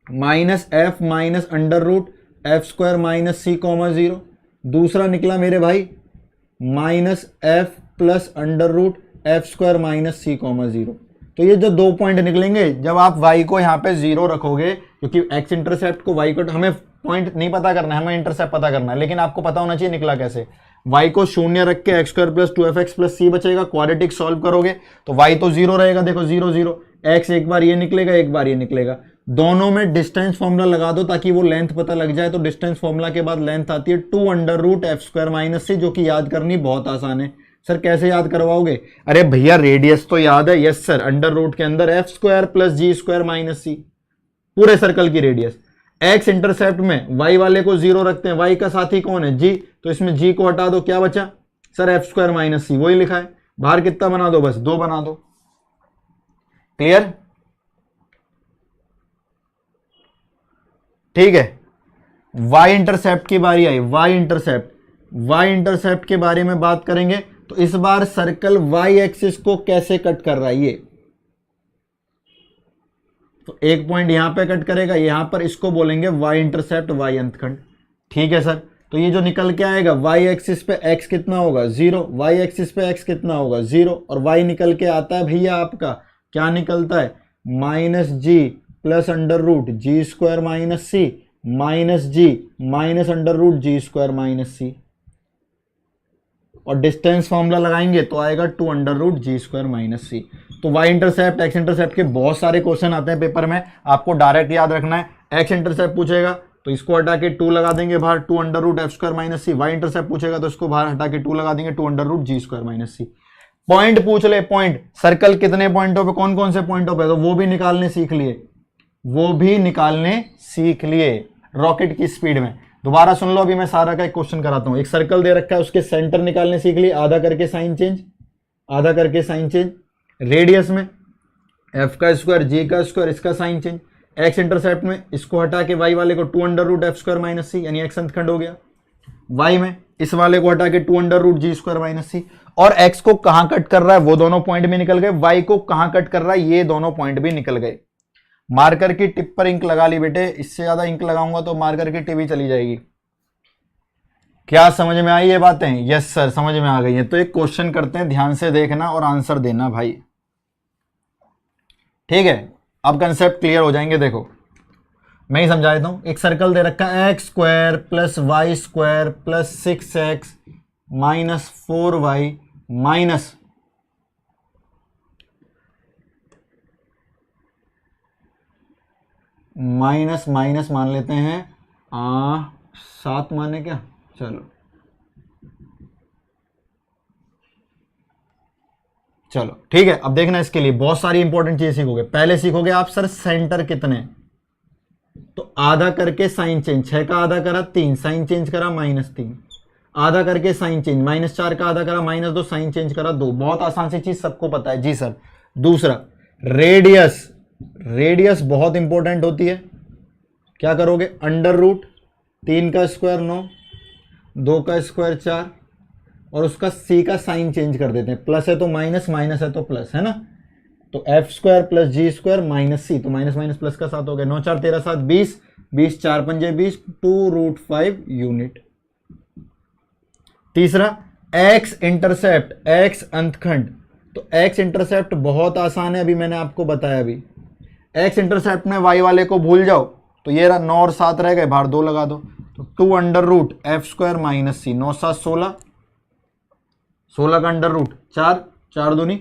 -f minus under root F square minus C comma 0। दूसरा निकला मेरे भाई -f plus under root F square minus C comma 0। तो ये जो दो पॉइंट निकलेंगे, जब आप y को यहाँ पे 0 रखोगे, क्योंकि x इंटरसेप्ट को y को, हमें पॉइंट नहीं पता करना है, हमें इंटरसेप्ट पता करना है, लेकिन आपको पता होना चाहिए निकला कैसे। y को शून्य रख के X square plus 2fx plus C बचेगा। क्वाड्रेटिक सॉल्व करोगे तो y तो 0 रहेगा, देखो 0 0, x एक बार ये निकलेगा, एक बार ये निकलेगा। दोनों में डिस्टेंस फॉर्मूला लगा दो ताकि वो लेंथ पता लग जाए। तो डिस्टेंस फॉर्मूला के बाद लेंथ आती है 2 under root F square minus C, जो कि याद करनी बहुत आसान है। सर कैसे याद करवाओगे? अरे भैया रेडियस तो याद है। यस सर, अंडर रूट के अंदर एफ स्क्वायर प्लस जी स्क्वायर माइनस सी, पूरे सर्कल की रेडियस। एक्स इंटरसेप्ट में वाई वाले को 0 रखते हैं, वाई का साथी कौन है? जी, तो इसमें जी को हटा दो, क्या बचा? सर एफ स्क्वायर माइनस सी, वही लिखा है। बाहर कितना बना दो? बस 2 बना दो। क्लियर? ठीक है, वाई इंटरसेप्ट की बारी आई। वाई इंटरसेप्ट, वाई इंटरसेप्ट के बारे में बात करेंगे। तो इस बार सर्कल वाई एक्सिस को कैसे कट कर रहा है ये, तो एक पॉइंट यहां पे कट करेगा, यहां पर इसको बोलेंगे वाई इंटरसेप्ट वाई अंतखंड। ठीक है सर, तो ये जो निकल के आएगा वाई एक्सिस पे एक्स कितना होगा? 0। वाई एक्सिस पे एक्स कितना होगा? 0। और वाई निकल के आता है भैया आपका, क्या निकलता है? माइनस जी प्लस अंडर रूट जी स्क्वायर माइनस सी माइनस जी माइनस अंडर रूट जी स्क्वायर माइनस सी। और डिस्टेंस फॉर्मूला लगाएंगे तो आएगा 2 अंडर रूट जी स्क्वायर माइनस सी। तो वाई इंटरसेप्ट एक्स इंटरसेप्ट के बहुत सारे क्वेश्चन आते हैं पेपर में, आपको डायरेक्ट याद रखना है। एक्स इंटरसेप्ट पूछेगा तो इसको हटा के 2 लगा देंगे बाहर, 2 under root F square minus C. Y intercept पूछेगा तो इसको बाहर हटा के 2 लगा देंगे, 2 अंडर रूट जी स्क्वायर माइनस सी। पॉइंट पूछ ले, पॉइंट सर्कल कितने पॉइंटों पे, कौन कौन से पॉइंटों पे, तो वो भी निकालने सीख लिए, वो भी निकालने सीख लिए रॉकेट की स्पीड में। दोबारा सुन लो, अभी मैं सारा का एक क्वेश्चन कराता हूं। एक सर्कल दे रखा है, उसके सेंटर निकालने सीख लिए, आधा करके साइन चेंज, आधा करके साइन चेंज। रेडियस में एफ का स्क्वायर जी का स्क्वायर, इसका साइन चेंज। एक्स इंटरसेप्ट में इसको हटा के वाई वाले को 2 under root F square minus C, यानी एक्स अंतखंड हो गया। वाई में इस वाले को हटा के 2 अंडर रूट जी स्क्वायर माइनस सी। और एक्स को कहां कट कर रहा है, वो दोनों पॉइंट भी निकल गए। वाई को कहां कट कर रहा है, ये दोनों पॉइंट भी निकल गए। मार्कर की टिप पर इंक लगा ली बेटे, इससे ज्यादा इंक लगाऊंगा तो मार्कर की टिप ही चली जाएगी। क्या समझ में आई ये बातें? यस सर, समझ में आ गई है। तो एक क्वेश्चन करते हैं, ध्यान से देखना और आंसर देना भाई। ठीक है, अब कंसेप्ट क्लियर हो जाएंगे। देखो मैं ही समझा देता हूं। एक सर्कल दे रखा है x square plus Y square plus 6x minus 4y minus minus minus मान लेते हैं 7 माने क्या चलो चलो ठीक है। अब देखना, इसके लिए बहुत सारी इंपॉर्टेंट चीजें सीखोगे। पहले सीखोगे आप सर सेंटर कितने, तो आधा करके साइन चेंज, 6 का आधा करा 3, साइन चेंज करा -3, आधा करके साइन चेंज, -4 का आधा करा -2, साइन चेंज करा 2। बहुत आसान सी चीज, सबको पता है जी सर। दूसरा रेडियस, रेडियस बहुत इंपॉर्टेंट होती है। क्या करोगे, अंडर रूट 3 का स्क्वायर 9, 2 का स्क्वायर 4, और उसका सी का साइन चेंज कर देते हैं, प्लस है तो माइनस, माइनस है तो प्लस, है ना। तो एफ स्क्वायर प्लस जी स्क्वायर माइनस सी, तो माइनस माइनस प्लस का 7 हो गया। 9 4 13 7 20, 20 4 पंजे 20, 2√5 यूनिट। तीसरा एक्स इंटरसेप्ट, एक्स अंतखंड। तो एक्स इंटरसेप्ट बहुत आसान है, अभी मैंने आपको बताया। अभी एक्स इंटरसेप्ट में वाई वाले को भूल जाओ, तो ये रहा 9 और 7 रह गए, बाहर 2 लगा दो, तो 2 under root F square minus C, 9 7 16, 16 का अंडर रूट 4, 4 दूनी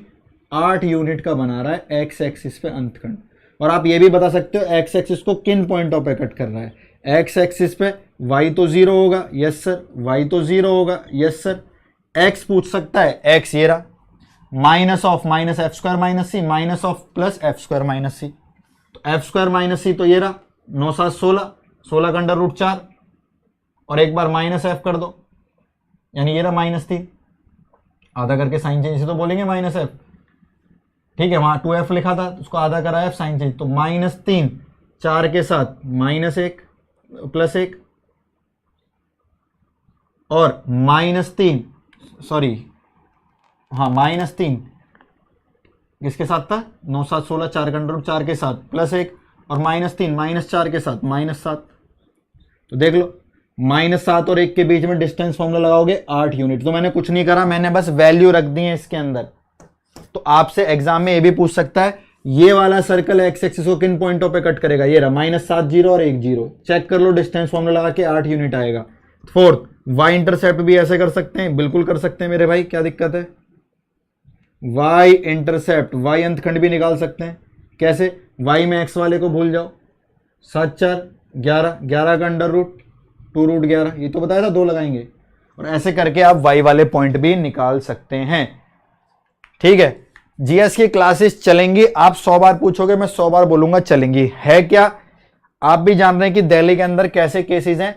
8 यूनिट का बना रहा है एक्स एक्सिस पे अंतखंड। और आप ये भी बता सकते हो एक्स एक्सिस को किन पॉइंटों पे कट कर रहा है। एक्स एक्सिस पे वाई तो 0 होगा, यस सर, वाई तो 0 होगा, यस सर। एक्स पूछ सकता है, एक्स ये रहा, minus of minus F square minus C, minus of plus F square minus C, तो एफ स्क्वायर माइनस सी तो ये रहा 9 7 16, 16 का अंडर रूट 4, और एक बार माइनस एफ कर दो, यानी ये रहा -3, आधा करके साइन चेंज से तो बोलेंगे -f, ठीक है। वहां 2f लिखा था, उसको आधा करा f साइन चेंज, तो -3, 4 के साथ -1 +1, और -3, सॉरी हाँ -3 किसके साथ था, 9 7 16, 4 का अंडर रूट 4 के साथ +1, और -3 -4 के साथ -7। तो देख लो, -7 और 1 के बीच में डिस्टेंस फॉर्मूला लगाओगे 8 यूनिट। तो मैंने कुछ नहीं करा, मैंने बस वैल्यू रख दी है इसके अंदर। तो आपसे एग्जाम में ये भी पूछ सकता है, ये वाला सर्कल एक्स एक्सिस को किन पॉइंटों पे कट करेगा, ये रहा -7 0 और 1 0, चेक कर लो, डिस्टेंस फॉर्मूला लगा के 8 यूनिट आएगा। फोर्थ, वाई इंटरसेप्ट भी ऐसे कर सकते हैं, बिल्कुल कर सकते हैं मेरे भाई, क्या दिक्कत है। वाई इंटरसेप्ट, वाई अंतखंड भी निकाल सकते हैं। कैसे, वाई में एक्स वाले को भूल जाओ, 7 4 11, 11 का अंडर रूट 2√11, ये तो बताया था 2 लगाएंगे, और ऐसे करके आप वाई वाले पॉइंट भी निकाल सकते हैं। ठीक है, जीएस की क्लासेस चलेंगी, आप 100 बार पूछोगे, मैं 100 बार बोलूंगा चलेंगी। है क्या, आप भी जान रहे हैं कि दिल्ली के अंदर कैसे केसेस हैं।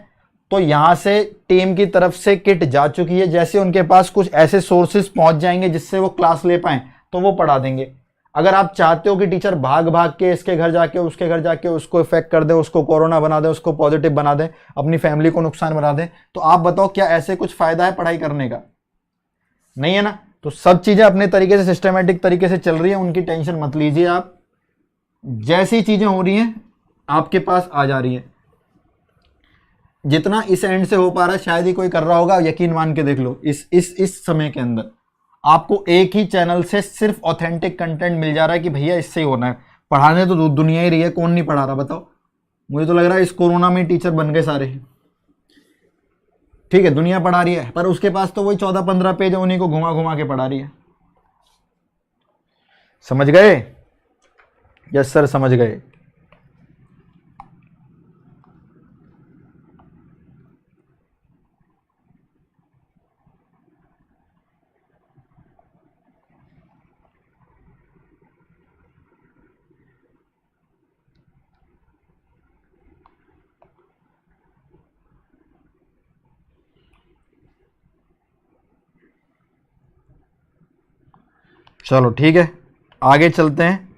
तो यहां से टीम की तरफ से किट जा चुकी है, जैसे उनके पास कुछ ऐसे सोर्सेज पहुंच जाएंगे जिससे वो क्लास ले पाए, तो वो पढ़ा देंगे। अगर आप चाहते हो कि टीचर भाग भाग के इसके घर जाके उसके घर जाके उसको इफेक्ट कर दे, उसको कोरोना बना दे, उसको पॉजिटिव बना दे, अपनी फैमिली को नुकसान बना दे, तो आप बताओ क्या ऐसे कुछ फायदा है पढ़ाई करने का, नहीं है ना। तो सब चीजें अपने तरीके से सिस्टमेटिक तरीके से चल रही है, उनकी टेंशन मत लीजिए आप। जैसी चीजें हो रही हैं आपके पास आ जा रही है, जितना इस एंड से हो पा रहा है शायद ही कोई कर रहा होगा, यकीन मान के देख लो। इस समय के अंदर आपको एक ही चैनल से सिर्फ ऑथेंटिक कंटेंट मिल जा रहा है कि भैया इससे ही होना है। पढ़ाने तो दुनिया ही रही है, कौन नहीं पढ़ा रहा बताओ। मुझे तो लग रहा है इस कोरोना में टीचर बन गए सारे। ठीक है, दुनिया पढ़ा रही है, पर उसके पास तो वही 14-15 पेज है, उन्हीं को घुमा घुमा के पढ़ा रही है। समझ गए? यस सर, समझ गए। चलो ठीक है, आगे चलते हैं।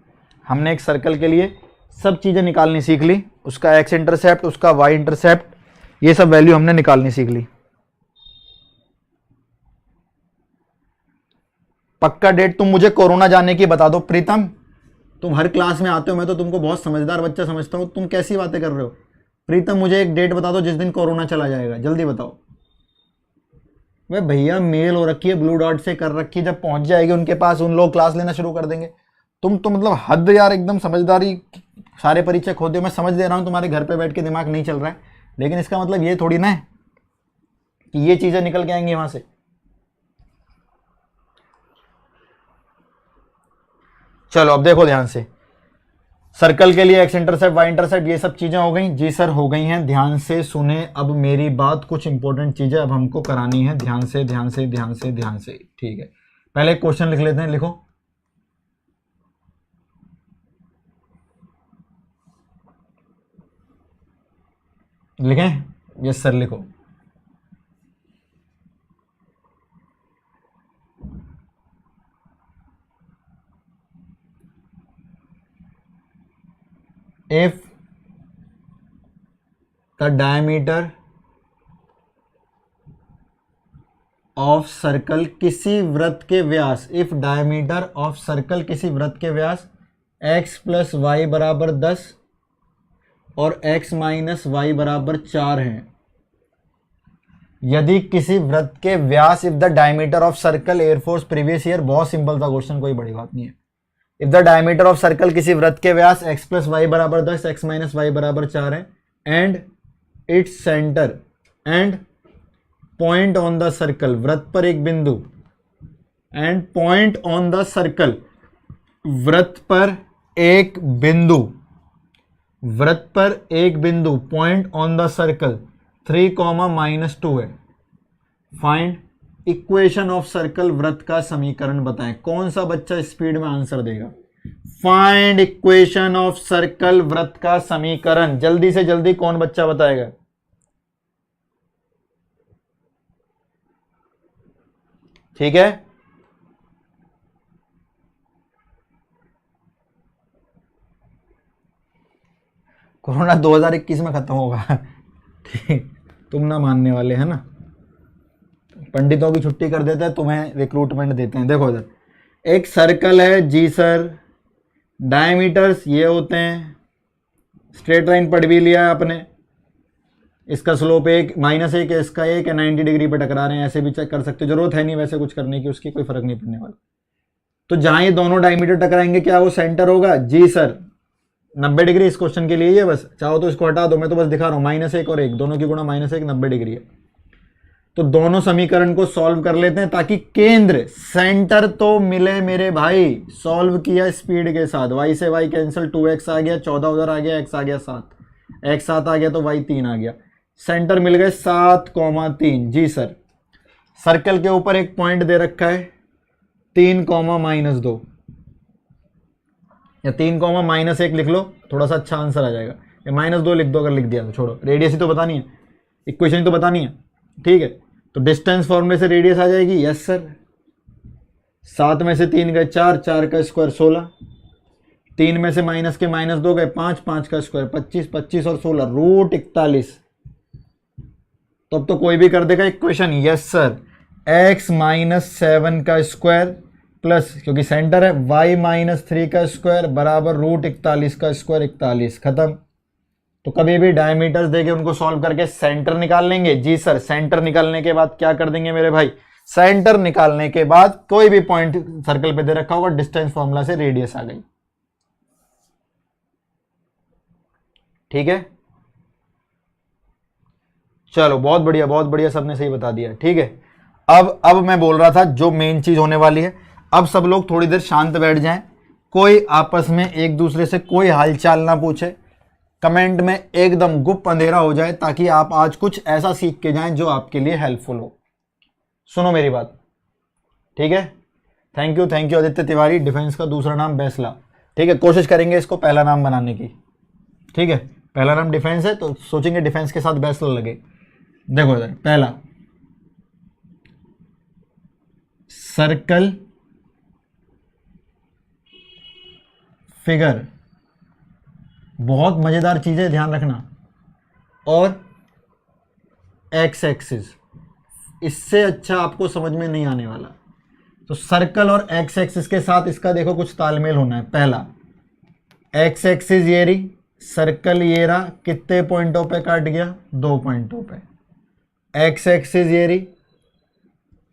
हमने एक सर्कल के लिए सब चीज़ें निकालनी सीख ली, उसका एक्स इंटरसेप्ट, उसका वाई इंटरसेप्ट, ये सब वैल्यू हमने निकालनी सीख ली। पक्का डेट तुम मुझे कोरोना जाने की बता दो। प्रीतम, तुम हर क्लास में आते हो, मैं तो तुमको बहुत समझदार बच्चा समझता हूँ, तुम कैसी बातें कर रहे हो। प्रीतम, मुझे एक डेट बता दो जिस दिन कोरोना चला जाएगा, जल्दी बताओ। वे भैया मेल हो रखी है, ब्लू डॉट से कर रखी है, जब पहुंच जाएगी उनके पास उन लोग क्लास लेना शुरू कर देंगे। तुम तो मतलब हद यार, एकदम समझदारी, सारे परिचय खोते हो। मैं समझ दे रहा हूँ तुम्हारे घर पे बैठ के दिमाग नहीं चल रहा है, लेकिन इसका मतलब ये थोड़ी ना है कि ये चीजें निकल के आएंगी वहां से। चलो अब देखो ध्यान से, सर्कल के लिए एक्स इंटरसेप्ट वाई इंटरसेप्ट ये सब चीजें हो गई। जी सर हो गई हैं, ध्यान से सुने अब मेरी बात, कुछ इंपॉर्टेंट चीजें अब हमको करानी है, ध्यान से ध्यान से ध्यान से ध्यान से। ठीक है, पहले क्वेश्चन लिख लेते हैं, लिखो। लिखें? यस सर लिखो। if the diameter of circle किसी वृत्त के व्यास, if diameter of circle किसी वृत्त के व्यास x प्लस वाई बराबर 10 और x माइनस वाई बराबर 4 है, यदि किसी वृत्त के व्यास, if the diameter of circle, air force previous year, बहुत सिंपल था क्वेश्चन, कोई बड़ी बात नहीं है। If the diameter of circle किसी वृत्त के व्यास x प्लस वाई बराबर 10, x माइनस वाई बराबर 4 है, and its centre and point on the circle, वृत्त पर एक बिंदु, and point on the circle, वृत्त पर एक बिंदु, वृत्त पर एक बिंदु, पॉइंट ऑन द सर्कल 3,-2 है। फाइंड इक्वेशन ऑफ सर्कल, वृत्त का समीकरण बताएं। कौन सा बच्चा स्पीड में आंसर देगा? फाइंड इक्वेशन ऑफ सर्कल, वृत्त का समीकरण, जल्दी से जल्दी कौन बच्चा बताएगा? ठीक है, कोरोना 2021 में खत्म होगा। ठीक, तुम ना मानने वाले है ना, पंडितों की छुट्टी कर देते हैं, तुम्हें रिक्रूटमेंट देते हैं। देखो इधर एक सर्कल है, जी सर, डायमीटर्स ये होते हैं, स्ट्रेट लाइन पढ़ भी लिया है आपने, इसका स्लोप -1 है, इसका 1 है, 90 डिग्री पे टकरा रहे हैं, ऐसे भी चेक कर सकते हो, जरूरत है नहीं वैसे कुछ करने की, उसकी कोई फर्क नहीं पड़ने वाला। तो जहां ये दोनों डायमीटर टकराएंगे क्या वो सेंटर होगा? जी सर 90 डिग्री इस क्वेश्चन के लिए, ये बस चाहो तो इसको हटा दो, मैं तो बस दिखा रहा हूँ, -1 और 1 दोनों की गुणा -1 90 डिग्री है। तो दोनों समीकरण को सॉल्व कर लेते हैं ताकि केंद्र, सेंटर तो मिले मेरे भाई। सॉल्व किया स्पीड के साथ, y से y कैंसिल, 2x आ गया, 14 उधर आ गया, x आ गया 7, x 7 आ गया तो y 3 आ गया, सेंटर मिल गए 7,3। जी सर, सर्कल के ऊपर एक पॉइंट दे रखा है 3,-2 या 3,-1 लिख लो, थोड़ा सा अच्छा आंसर आ जाएगा, या -2 लिख दो अगर लिख दिया तो, छोड़ो, रेडियस ही तो बतानी है, इक्वेशन ही तो बतानी है। ठीक है, तो डिस्टेंस फॉर्मूले से रेडियस आ जाएगी। यस सर, 7 में से 3 गए 4, 4 का स्क्वायर 16, 3 में से माइनस के -2 गए 5, 5 का स्क्वायर 25, 25 और 16 √41। तो अब तो कोई भी कर देगा इक्वेशन। यस सर, x -7 का स्क्वायर प्लस, क्योंकि सेंटर है, y -3 का स्क्वायर बराबर √41 का स्क्वायर 41, खत्म। तो कभी भी डायमीटर्स देके उनको सॉल्व करके सेंटर निकाल लेंगे। जी सर, सेंटर निकालने के बाद क्या कर देंगे मेरे भाई? सेंटर निकालने के बाद कोई भी पॉइंट सर्कल पे दे रखा होगा, डिस्टेंस फॉर्मूला से रेडियस आ गई। ठीक है, चलो बहुत बढ़िया, सबने सही बता दिया। ठीक है, अब मैं बोल रहा था जो मेन चीज होने वाली है, अब सब लोग थोड़ी देर शांत बैठ जाएं, कोई आपस में एक दूसरे से कोई हालचाल ना पूछे, कमेंट में एकदम गुप्त अंधेरा हो जाए, ताकि आप आज कुछ ऐसा सीख के जाएं जो आपके लिए हेल्पफुल हो। सुनो मेरी बात, ठीक है? Thank you Aditya Tiwari, defence का दूसरा नाम बैसला। ठीक है, कोशिश करेंगे इसको पहला नाम बनाने की। ठीक है, पहला नाम डिफेंस है तो सोचेंगे डिफेंस के साथ बैसला लगे। देखो इधर, पहला सर्कल फिगर, बहुत मजेदार चीजें ध्यान रखना, और एक्स एक्सिस, इससे अच्छा आपको समझ में नहीं आने वाला। तो सर्कल और एक्स एक्सिस के साथ इसका देखो कुछ तालमेल होना है। पहला, एक्स एक्सिस ये रही, सर्कल ये रहा, कितने पॉइंटों पे काट गया? 2 पॉइंटों पे। एक्स एक्सिस ये रही,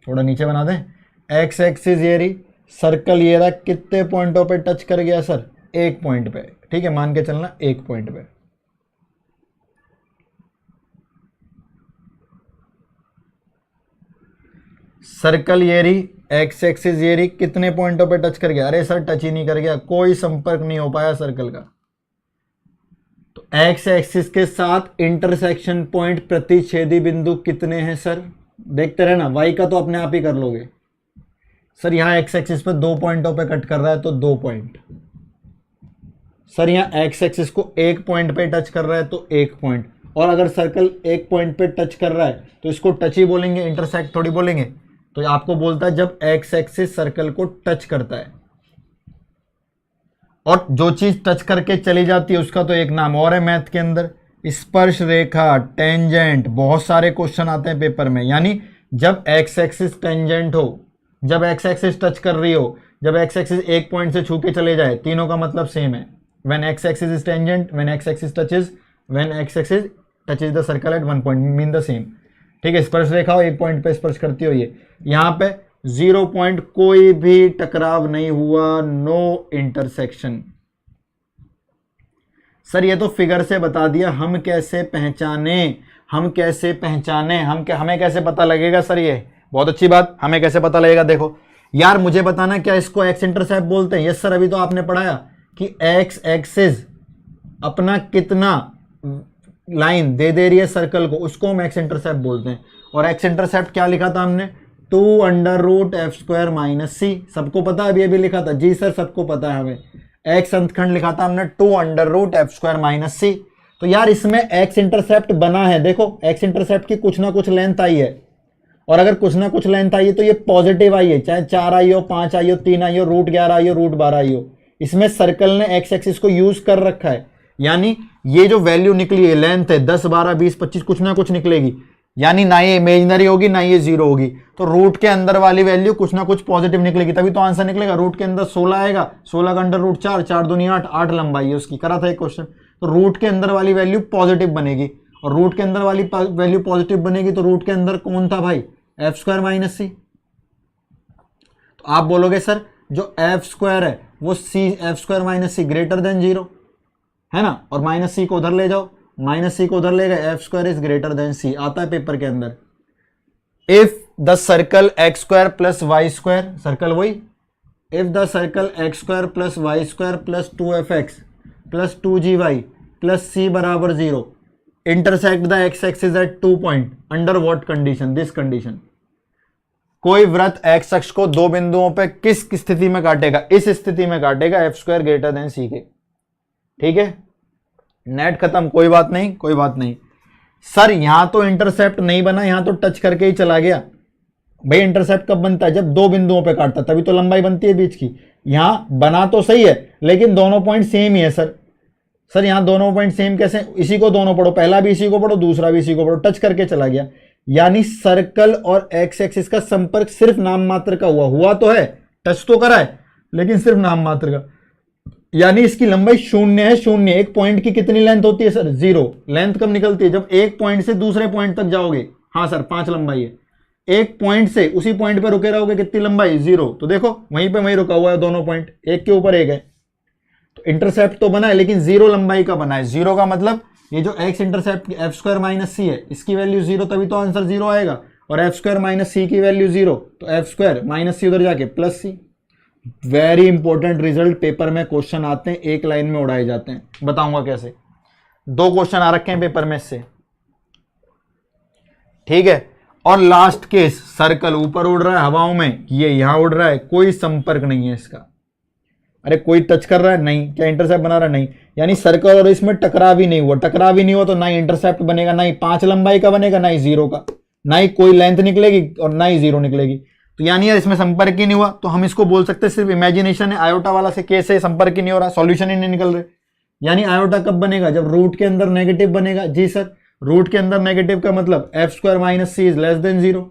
थोड़ा नीचे बना दें, एक्स एक्सिस ये रही, सर्कल ये रहा, कितने पॉइंटों पे टच कर गया सर? 1 पॉइंट पे। ठीक है, मान के चलना 1 पॉइंट पे। सर्कल ये रही, एक्स एक्सिस ये रही, कितने पॉइंटों पे टच कर गया? अरे सर टच ही नहीं कर गया, कोई संपर्क नहीं हो पाया सर्कल का। एक्स एक्सिस के साथ इंटरसेक्शन पॉइंट प्रतिच्छेदी बिंदु कितने हैं सर? देखते रहना, वाई का तो अपने आप ही कर लोगे सर। यहां एक्स एक्सिस पे 2 पॉइंटों पे कट कर रहा है तो 2 पॉइंट। सर यहां एक्स एक्सिस को 1 पॉइंट पे टच कर रहा है तो 1 पॉइंट। और अगर सर्कल 1 पॉइंट पे टच कर रहा है तो इसको टच ही बोलेंगे, इंटरसेक्ट थोड़ी बोलेंगे। तो आपको बोलता है जब एक्स एक्सिस सर्कल को टच करता है, और जो चीज टच करके चली जाती है उसका तो एक नाम और है मैथ के अंदर, स्पर्श रेखा, टेंजेंट। बहुत सारे क्वेश्चन आते हैं पेपर में। यानी जब एक्स एक्सिस टेंजेंट हो, जब एक्स एक्सिस टच कर रही हो, जब एक्स एक्सिस 1 पॉइंट से छू के चले जाए, तीनों का मतलब सेम है। When x axis is tangent, when x axis touches, when x axis touches the circle eight 1 point, mean the same. ठीक है, स्पर्श रेखा हो, 1 पॉइंट पे स्पर्श करती हो। ये यहां पे 0 पॉइंट, कोई भी टकराव नहीं हुआ, नो इंटरसेक्शन। सर ये तो फिगर से बता दिया, हम कैसे पहचाने, हमें कैसे पता लगेगा सर? ये बहुत अच्छी बात, हमें कैसे पता लगेगा? देखो यार, मुझे बताना क्या इसको एक्स इंटरसेप्ट बोलते हैं? यस सर, अभी तो आपने पढ़ाया कि एक्स एक्सिस अपना कितना लाइन दे रही है सर्कल को, उसको हम एक्स इंटरसेप्ट बोलते हैं। और एक्स इंटरसेप्ट क्या लिखा था हमने? 2√f² - c। सबको पता है? अभी लिखा था जी सर, सबको पता है हमें। एक्स अंतखंड लिखा था हमने 2√f² - c। तो यार इसमें एक्स इंटरसेप्ट बना है। देखो एक्स इंटरसेप्ट की कुछ ना कुछ लेंथ आई है, और अगर कुछ ना कुछ लेंथ आई है तो ये पॉजिटिव आई है, चाहे 4 आई हो, 5 आई हो, 3 आई हो, √11 आई हो, √12 आई हो। इसमें सर्कल ने एक्स एक्सिस को यूज कर रखा है। यानी ये जो वैल्यू निकली है, लेंथ है 10, 12, 20, 25, कुछ ना कुछ निकलेगी। यानी ना ये इमेजिनरी होगी ना ये जीरो होगी। तो रूट के अंदर वाली वैल्यू कुछ ना कुछ पॉजिटिव निकलेगी, तभी तो आंसर निकलेगा। रूट के अंदर 16 आएगा, 16 का अंडर रूट 4, 4 दूनी 8, 8 लंबाई है उसकी, करा था एक क्वेश्चन। तो रूट के अंदर वाली वैल्यू पॉजिटिव बनेगी, और रूट के अंदर वाली वैल्यू पॉजिटिव बनेगी तो रूट के अंदर कौन था भाई? f² - c। तो आप बोलोगे सर जो f² है वो f² - c ग्रेटर देन 0 है ना, और -c को उधर ले जाओ, -c को उधर ले गए, f² is greater than c। आता है पेपर के अंदर। If the circle x² + y², circle वही, if the circle x² + y² + 2fx + 2gy + c = 0 intersect the x axis at 2 point, under what condition? This condition. कोई वृत्त x अक्ष को 2 बिंदुओं पे किस स्थिति में काटेगा? इस स्थिति में काटेगा, f² ग्रेटर देन c के। ठीक है, नेट खत्म, कोई बात नहीं, कोई बात नहीं। सर यहां तो इंटरसेप्ट नहीं बना, यहां तो टच करके ही चला गया। भाई इंटरसेप्ट कब बनता है? जब 2 बिंदुओं पे काटता, तभी तो लंबाई बनती है बीच की। यहां बना तो सही है, लेकिन दोनों पॉइंट सेम ही है सर। सर यहां दोनों पॉइंट सेम कैसे? इसी को दोनों पढ़ो, पहला भी इसी को पढ़ो, दूसरा भी इसी को पढ़ो, टच करके चला गया। यानी सर्कल और एक्स एक्सिस का संपर्क सिर्फ नाम मात्र का हुआ तो है, टच तो करा है, लेकिन सिर्फ नाम मात्र का। यानी इसकी लंबाई 0 है, 0। एक पॉइंट की कितनी लेंथ होती है सर? 0। लेंथ कब निकलती है? जब एक पॉइंट से दूसरे पॉइंट तक जाओगे। हाँ सर, 5 लंबाई है। एक पॉइंट से उसी पॉइंट पे रुके रहोगे, कितनी लंबाई? 0। तो देखो वहीं पे वहीं रुका हुआ है, दोनों पॉइंट एक के ऊपर एक है। तो इंटरसेप्ट तो बना है, लेकिन 0 लंबाई का बना है। 0 का मतलब ये जो एक्स इंटरसेप्ट f² - c है, इसकी वैल्यू 0, तभी तो आंसर 0 आएगा। और f² - c की वैल्यू 0, तो f² - c उधर जाके +c। Very important result, paper में क्वेश्चन आते हैं, एक लाइन में उड़ाए जाते हैं। बताऊंगा कैसे। 2 क्वेश्चन आ रखे हैं पेपर में इससे। ठीक है, और लास्ट केस, सर्कल ऊपर उड़ रहा है हवाओं में, ये यहां उड़ रहा है, कोई संपर्क नहीं है इसका। अरे कोई टच कर रहा है? नहीं। क्या इंटरसेप्ट बना रहा है? नहीं। यानी सर्कल और इसमें टकराव ही नहीं हुआ। टकराव ही नहीं हुआ तो ना ही इंटरसेप्ट बनेगा, ना ही 5 लंबाई का बनेगा, ना ही 0 का, ना ही कोई लेंथ निकलेगी और ना ही 0 निकलेगी। तो यानी यार इसमें संपर्क ही नहीं हुआ, तो हम इसको बोल सकते हैं सिर्फ इमेजिनेशन है। आयोटा वाला से केस है, संपर्क ही नहीं हो रहा, सॉल्यूशन ही नहीं निकल रहे। यानी आयोटा कब बनेगा? जब रूट के अंदर नेगेटिव बनेगा। जी सर, रूट के अंदर नेगेटिव का मतलब f² - c is less than 0,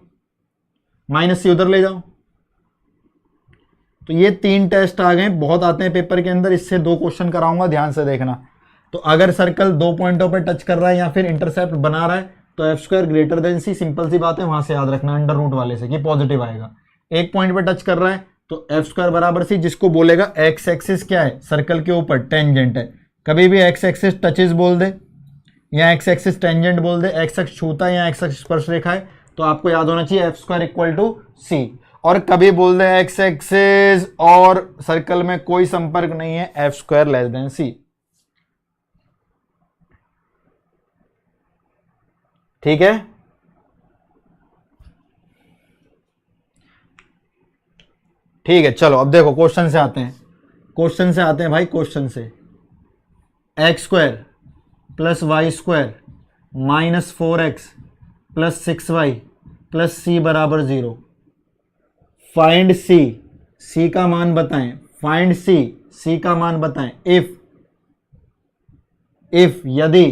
-c उधर ले जाओ। तो ये 3 टेस्ट आ गए, बहुत आते हैं पेपर के अंदर, इससे 2 क्वेश्चन कराऊंगा, ध्यान से देखना। तो अगर सर्कल 2 पॉइंटों पर टच कर रहा है या फिर इंटरसेप्ट बना रहा है तो f² greater than c, simple सी बात है, वहां से याद रखना अंडर रूट वाले से कि पॉजिटिव आएगा। एक पॉइंट पे टच कर रहा है तो f² = c, जिसको बोलेगा एक्स एक्सिस क्या है? सर्कल के ऊपर टेंजेंट है। कभी भी एक्स एक्सिस टचेस बोल दे या एक्स एक्सिस टेंजेंट बोल दे, एक्स एक्स छूता है या एक्स एक्स स्पर्श रेखा है, तो आपको याद होना चाहिए f² = c। और कभी बोल दे एक्स एक्सिस और सर्कल में कोई संपर्क नहीं है, f² < c। ठीक है, ठीक है। चलो अब देखो क्वेश्चन से आते हैं, क्वेश्चन से आते हैं भाई, क्वेश्चन से। X square plus Y square minus 4x plus 6y plus C बराबर 0। फाइंड सी, सी का मान बताएं। फाइंड सी, सी का मान बताएं। इफ यदि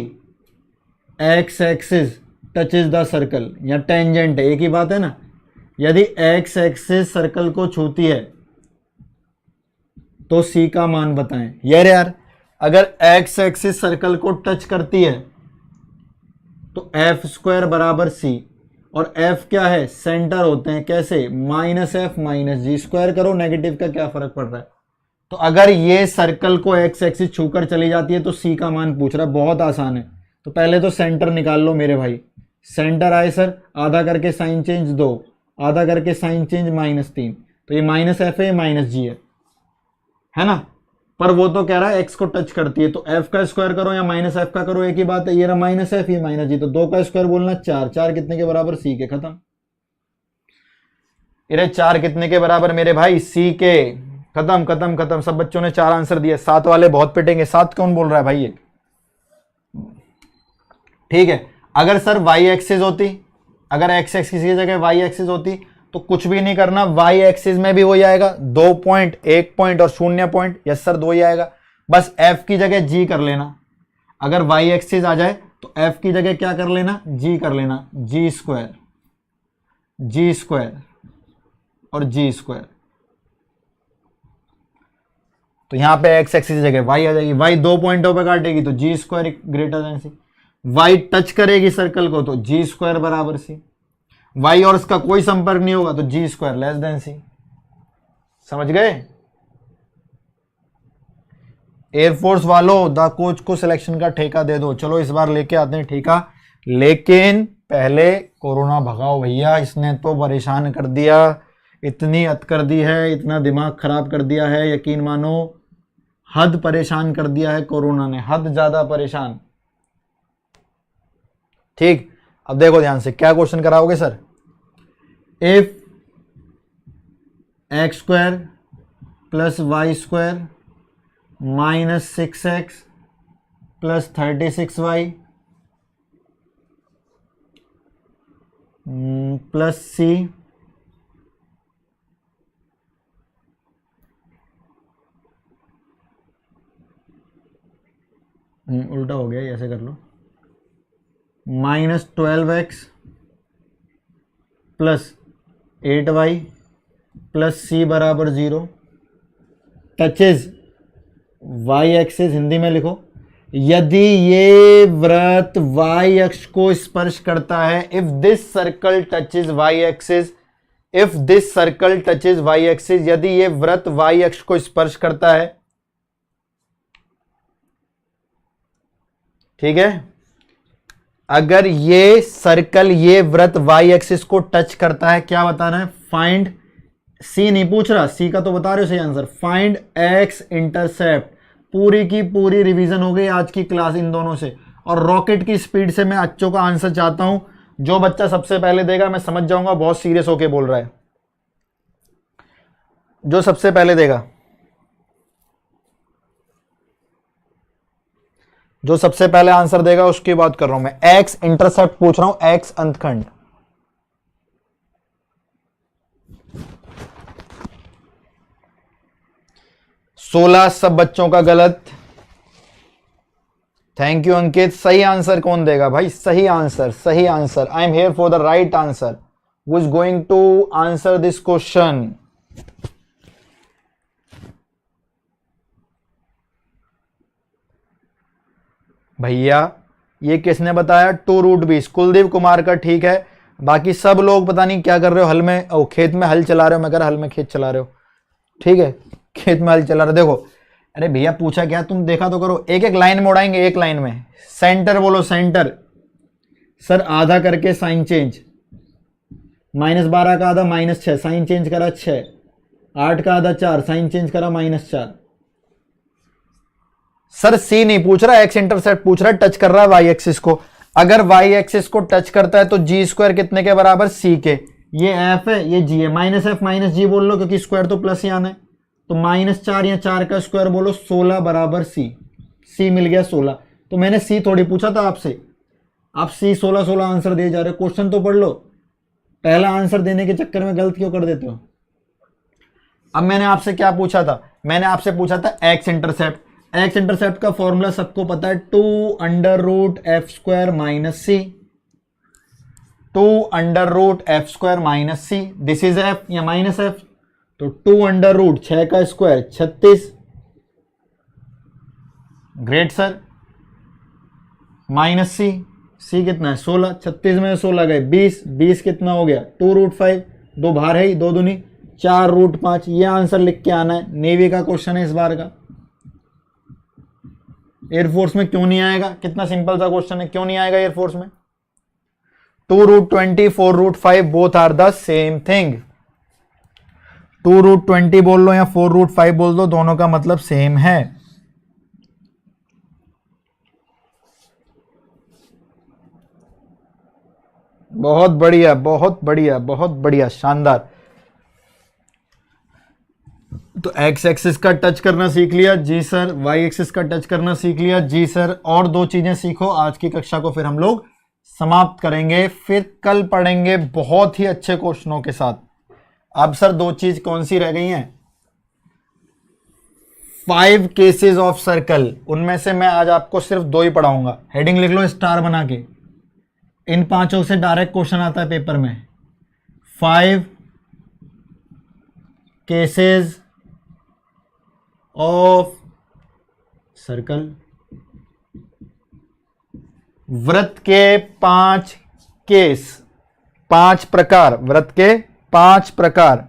x axis touches the circle, या टेंजेंट है, एक ही बात है ना। यदि एक्स एक्सिस सर्कल को छूती है तो सी का मान बताएं। यार अगर एक्स एक्सिस सर्कल को टच करती है तो एफ स्क्वायर बराबर सी, और एफ क्या है, सेंटर होते हैं। कैसे, माइनस एफ माइनस जी। स्क्वायर करो, नेगेटिव का क्या फर्क पड़ रहा है। तो अगर ये सर्कल को एक्स एक्सिस छूकर चली जाती है तो सी का मान पूछ रहा है। बहुत आसान है। तो पहले तो सेंटर निकाल लो मेरे भाई। सेंटर आए सर, आधा करके साइन चेंज 2, आधा करके साइन चेंज -3। तो ये माइनस एफ है, ये माइनस जी है ना। पर वो तो कह रहा है एक्स को टच करती है, तो एफ का स्क्वायर करो या माइनस एफ का करो, एक ही बात है। ये रहा माइनस एफ, ये माइनस जी। तो 2 का स्क्वायर बोलना 4, 4 कितने के बराबर, सी के। खत्म। ये 4 कितने के बराबर मेरे भाई, सी के। खत्म खत्म खत्म। सब बच्चों ने 4 आंसर दिए। 7 वाले बहुत पिटेंगे। 7 कौन बोल रहा है भाई ये, ठीक है। अगर सर वाई एक्सिस होती, अगर एक्स एक्सिस की जगह वाई एक्सिस होती तो कुछ भी नहीं करना, वाई एक्सिस में भी वही आएगा, 2 पॉइंट, 1 पॉइंट और 0 पॉइंट। यस सर, 2 ही आएगा। बस एफ की जगह जी कर लेना। अगर वाई एक्सिस आ जाए तो एफ की जगह क्या कर लेना, जी कर लेना। जी स्क्वायर, जी स्क्वायर और जी स्क्वायर। तो यहां पे एक्स एक्सिस की जगह वाई आ जाएगी। वाई 2 पॉइंटों पे काटेगी तो जी स्क्वायर ग्रेटर देन सी। वाई टच करेगी सर्कल को तो जी स्क्वायर बराबर सी। वाई और इसका कोई संपर्क नहीं होगा तो जी स्क्वायर लेस देन सी। समझ गए। एयरफोर्स वालों, द कोच को सिलेक्शन का ठेका दे दो। चलो इस बार लेके आते हैं ठेका, लेकिन पहले कोरोना भगाओ भैया। इसने तो परेशान कर दिया, इतनी अत कर दी है, इतना दिमाग खराब कर दिया है, यकीन मानो हद परेशान कर दिया है कोरोना ने, हद ज्यादा परेशान। ठीक, अब देखो ध्यान से, क्या क्वेश्चन कराओगे sir. If X square plus Y square minus 6x plus 36y plus C उल्टा हो गया, ऐसे कर लो, -12x plus 8y plus C बराबर 0 टचेज वाई एक्सिस। हिंदी में लिखो, यदि ये वृत्त वाई अक्ष को स्पर्श करता है। If this circle touches y axis, if this circle touches y axis, यदि ये वृत्त वाई अक्ष को स्पर्श करता है, ठीक है। अगर ये सर्कल, ये वृत्त वाई एक्सिस को टच करता है, क्या बताना है, फाइंड, सी नहीं पूछ रहा, सी का तो बता रहे हो सही आंसर, फाइंड एक्स इंटरसेप्ट। पूरी की पूरी रिवीजन हो गई आज की क्लास इन दोनों से, और रॉकेट की स्पीड से मैं अच्छों का आंसर चाहता हूं। जो बच्चा सबसे पहले देगा मैं समझ जाऊंगा बहुत सीरियस होके बोल रहा है। जो सबसे पहले देगा, जो सबसे पहले आंसर देगा उसकी बात कर रहा हूं मैं। एक्स इंटरसेप्ट पूछ रहा हूं, एक्स अंतखंड। सोलह सब बच्चों का गलत। Thank you Ankit. सही आंसर कौन देगा भाई, सही आंसर, सही answer. I am here for the right answer. Who is going to answer this question. भैया ये किसने बताया, 2√20 कुलदीप कुमार का, ठीक है। बाकी सब लोग पता नहीं क्या कर रहे हो, हल में, ओ खेत में हल चला रहे हो। मैं कह रहा हल में खेत चला रहे हो, ठीक है, खेत में हल चला रहे। देखो, अरे भैया पूछा क्या, तुम देखा तो करो। एक एक लाइन में उड़ाएंगे, एक लाइन में। सेंटर बोलो, सेंटर। सर आधा करके साइन चेंज, -12 का आधा -6, साइन चेंज करा 6, 8 का आधा 4, साइन चेंज करा -4। सर सी नहीं पूछ रहा, एक्स इंटरसेप्ट पूछ रहा है, टच कर रहा है वाई एक्सिस को। अगर वाई एक्सिस को टच करता है तो जी स्क्वायर कितने के बराबर, सी के। ये एफ है, ये जी है, माइनस एफ माइनस जी बोल लो क्योंकि स्क्वायर तो प्लस ही आना है। तो -4 या 4 का स्क्वायर बोलो, 16 बराबर सी। सी मिल गया 16। तो मैंने सी थोड़ी पूछा था आपसे, आप सी 16 आंसर दिए जा रहे हो। क्वेश्चन तो पढ़ लो, पहला आंसर देने के चक्कर में गलत क्यों कर देते हो। अब मैंने आपसे क्या पूछा था, मैंने आपसे पूछा था एक्स इंटरसेप्ट। एक्स इंटरसेप्ट का फॉर्मूला सबको पता है, 2√f² minus c. 2√f² minus c, this is f या माइनस एफ। तो 2√, 6 का square 36, great sir, minus c. C कितना है 16, 36 में 16 गए 20, 20 कितना हो गया 2√5, दो बाहर है ही, 2 दूनी 4√5। ये आंसर लिख के आना है। नेवी का क्वेश्चन है इस बार का। एयरफोर्स में क्यों नहीं आएगा, कितना सिंपल सा क्वेश्चन है, क्यों नहीं आएगा एयरफोर्स में। 2√20, 4√5 both are the same thing. 2√20 बोल लो या 4√5 बोल दो, दोनों का मतलब सेम है। बहुत बढ़िया, बहुत बढ़िया, बहुत बढ़िया, शानदार। तो एक्स एक्सिस का टच करना सीख लिया जी सर, वाई एक्सिस का टच करना सीख लिया जी सर। और 2 चीजें सीखो, आज की कक्षा को फिर हम लोग समाप्त करेंगे, फिर कल पढ़ेंगे बहुत ही अच्छे क्वेश्चनों के साथ। अब सर 2 चीज कौन सी रह गई हैं, 5 केसेस ऑफ सर्कल, उनमें से मैं आज आपको सिर्फ 2 ही पढ़ाऊंगा। हेडिंग लिख लो स्टार बना के, इन 5 से डायरेक्ट क्वेश्चन आता है पेपर में। 5 केसेस ऑफ सर्कल, वृत्त के 5 केस, 5 प्रकार, वृत्त के 5 प्रकार।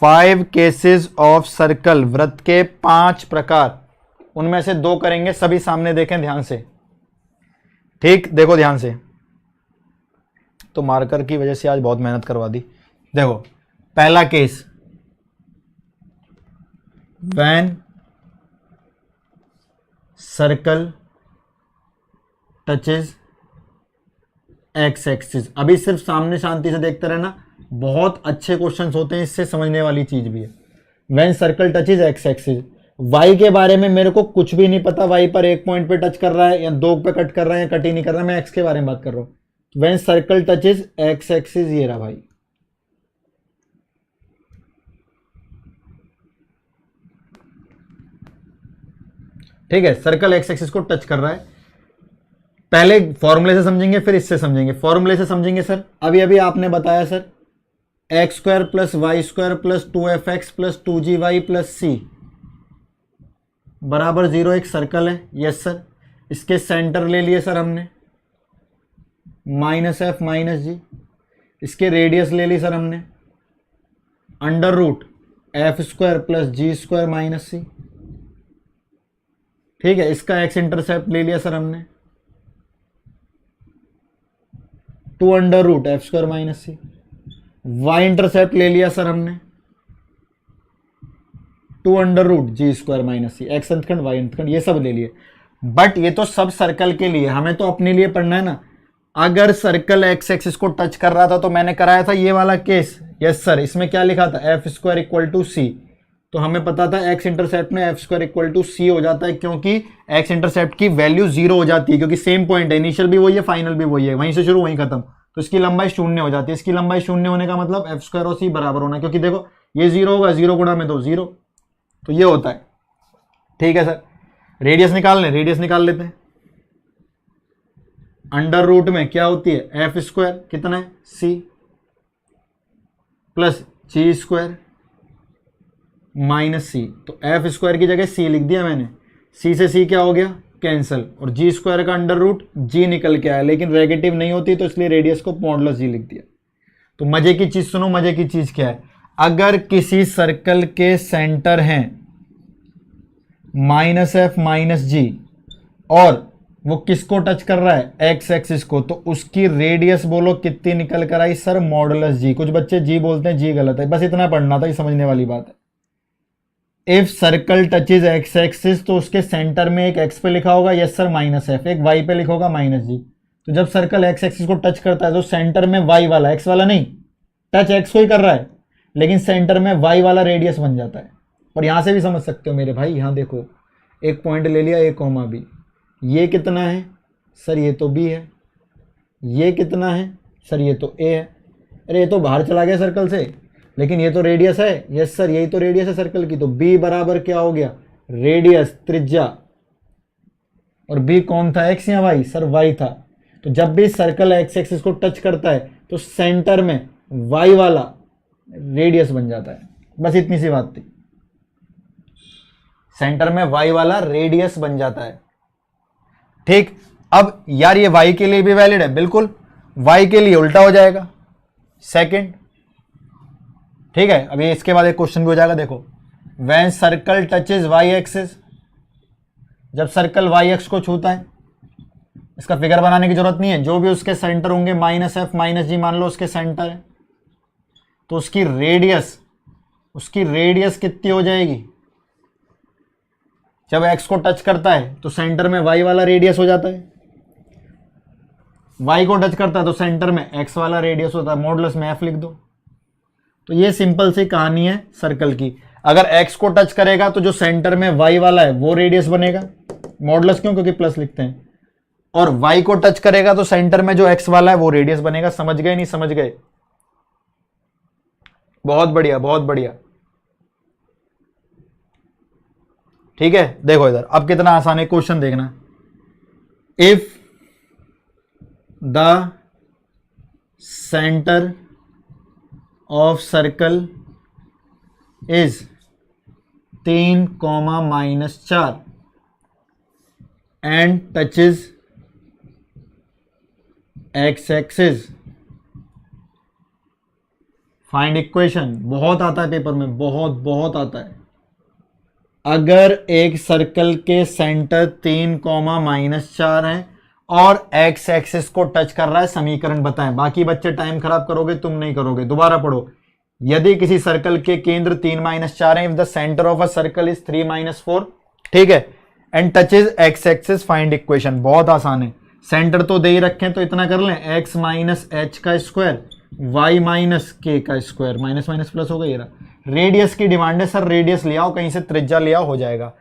फाइव केसेस ऑफ सर्कल, वृत्त के 5 प्रकार, उनमें से 2 करेंगे। सभी सामने देखें ध्यान से, ठीक, देखो ध्यान से। तो मार्कर की वजह से आज बहुत मेहनत करवा दी। देखो पहला case, when circle touches x axis. अभी सिर्फ सामने शांति से देखते रहना, बहुत अच्छे क्वेश्चंस होते हैं, इससे समझने वाली चीज भी है। When circle touches x axis, y के बारे में मेरे को कुछ भी नहीं पता, वाई पर 1 पॉइंट पे टच कर रहा है या 2 पे कट कर रहा है या कट ही नहीं कर रहा है, मैं एक्स के बारे में बात कर रहा हूं। When circle touches x axis, ये रहा भाई, ठीक है, सर्कल एक्स एक्सिस को टच कर रहा है। पहले फॉर्मूले से समझेंगे फिर इससे समझेंगे। फॉर्मूले से समझेंगे सर, अभी अभी आपने बताया sir x² + y² + 2fx + 2gy + c बराबर 0 एक सर्कल है। यस सर, इसके सेंटर ले लिए सर हमने, -f -g। इसके रेडियस ले ली सर हमने, √f² + g² - c। ठीक है, इसका एक्स इंटरसेप्ट ले लिया सर हमने, 2√f² - c। वाई इंटरसेप्ट ले लिया सर हमने, 2√g² - c। एक्स अंतखंड वाई अंतखंड ये सब ले लिए। बट ये तो सब सर्कल के लिए, हमें तो अपने लिए पढ़ना है ना। अगर सर्कल एक्स एक्सिस को टच कर रहा था तो मैंने कराया था ये वाला केस। यस सर, इसमें क्या लिखा था, f² = c। तो हमें पता था एक्स इंटरसेप्ट में f² = c हो जाता है, क्योंकि एक्स इंटरसेप्ट की वैल्यू 0 हो जाती है, क्योंकि सेम पॉइंट है, इनिशियल भी वही है, फाइनल भी वही है, वहीं से शुरू वहीं खत्म। तो इसकी लंबाई 0 हो जाती है। इसकी लंबाई 0 होने का मतलब f² और c बराबर होना, क्योंकि देखो ये 0 होगा, 0 गुणा में 2 0, तो ये होता है। ठीक है सर, रेडियस निकाल लें, रेडियस निकाल लेते हैं। अंडर रूट में क्या होती है, f² कितना है c plus g² minus c। तो f² की जगह c लिख दिया मैंने, c से c क्या हो गया कैंसल, और g² का अंडर रूट g निकल के आया, लेकिन नेगेटिव नहीं होती तो इसलिए रेडियस को मॉडुलस g लिख दिया। तो मजे की चीज सुनो, मजे की चीज क्या है, अगर किसी सर्कल के सेंटर हैं माइनस एफ माइनस जी, और वो किसको टच कर रहा है, एक्स एक्सिस को, तो उसकी रेडियस बोलो कितनी निकल कर आई सर, मॉडुलस जी। कुछ बच्चे जी बोलते हैं, जी गलत है, बस इतना पढ़ना था, ये समझने वाली बात है। If circle touches x axis, तो उसके सेंटर में एक एक्स पे लिखा होगा यस सर माइनस एफ, एक वाई पे लिखा होगा माइनस जी। तो जब सर्कल एक्स एक्सिस को टच करता है तो सेंटर में वाई वाला, एक्स वाला नहीं, टच एक्स को ही कर रहा है, लेकिन सेंटर में वाई वाला रेडियस बन जाता है। और यहां से भी समझ सकते हो मेरे भाई, यहां देखो एक पॉइंट ले लिया ए कॉमा बी, ये कितना है सर, ये तो बी है, ये कितना है सर, ये तो ए है। अरे ये तो बाहर चला गया सर्कल से, लेकिन ये तो रेडियस है, यस सर यही तो रेडियस है सर्कल की, तो बी बराबर क्या हो गया, रेडियस त्रिज्या, और बी कौन था, एक्स या वाई, सर वाई था। तो जब भी सर्कल एक्स एक्सिस को टच करता है तो सेंटर में वाई वाला रेडियस बन जाता है, बस इतनी सी बात थी, सेंटर में वाई वाला रेडियस बन जाता है। ठीक, अब यार ये y के लिए भी वैलिड है, बिल्कुल y के लिए उल्टा हो जाएगा सेकंड। ठीक है, अभी इसके बाद एक क्वेश्चन भी हो जाएगा, देखो when circle touches y axis, जब सर्कल y एक्स को छूता है, इसका फिगर बनाने की जरूरत नहीं है, जो भी उसके सेंटर होंगे माइनस एफ माइनस जी मान लो उसके सेंटर है, तो उसकी रेडियस कितनी हो जाएगी, जब x को टच करता है तो सेंटर में y वाला रेडियस हो जाता है, y को टच करता है तो सेंटर में x वाला रेडियस होता है, मॉडुलस में f लिख दो। तो ये सिंपल सी कहानी है सर्कल की। अगर x को टच करेगा तो जो सेंटर में y वाला है वो रेडियस बनेगा, मॉडुलस क्यों, क्योंकि प्लस लिखते हैं, और y को टच करेगा तो सेंटर में जो x वाला है वो रेडियस बनेगा। समझ गए नहीं समझ गए, बहुत बढ़िया बहुत बढ़िया। ठीक है, देखो इधर अब कितना आसान है क्वेश्चन, देखना। If the centre of circle is 3, -4 and touches x axis, find equation. बहुत आता है पेपर में, बहुत आता है। अगर एक सर्कल के सेंटर 3, -4 है और एक्स एक्सिस को टच कर रहा है, समीकरण बताएं। बाकी बच्चे टाइम खराब करोगे, तुम नहीं करोगे, दोबारा पढ़ो। यदि किसी सर्कल के केंद्र 3, -4 है, if the centre of a circle is 3, -4, ठीक है, and touches x axis, find equation. बहुत आसान है, सेंटर तो दे ही रखे हैं तो इतना कर लें, x - h का स्क्वायर y - k का स्क्वायर, माइनस माइनस प्लस हो गया। ये रहा रेडियस की डिमांड है सर, रेडियस ले आओ कहीं से, त्रिज्या ले आओ, हो जाएगा।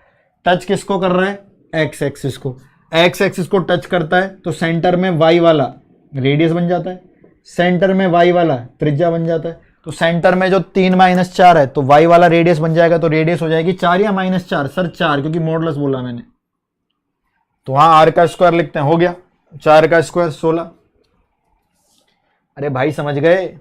टच किसको कर रहा है, एक्स एक्सिस को, एक्स एक्सिस को टच करता है तो सेंटर में y वाला रेडियस बन जाता है, सेंटर में y वाला त्रिज्या बन जाता है। तो सेंटर में जो 3, -4 है तो y वाला रेडियस बन जाएगा, तो रेडियस हो जाएगी 4 या -4, सर 4, क्योंकि मॉडुलस बोला मैंने, तो वहां r का स्क्वायर लिखते हैं, हो गया 4 का स्क्वायर 16। अरे भाई समझ गए,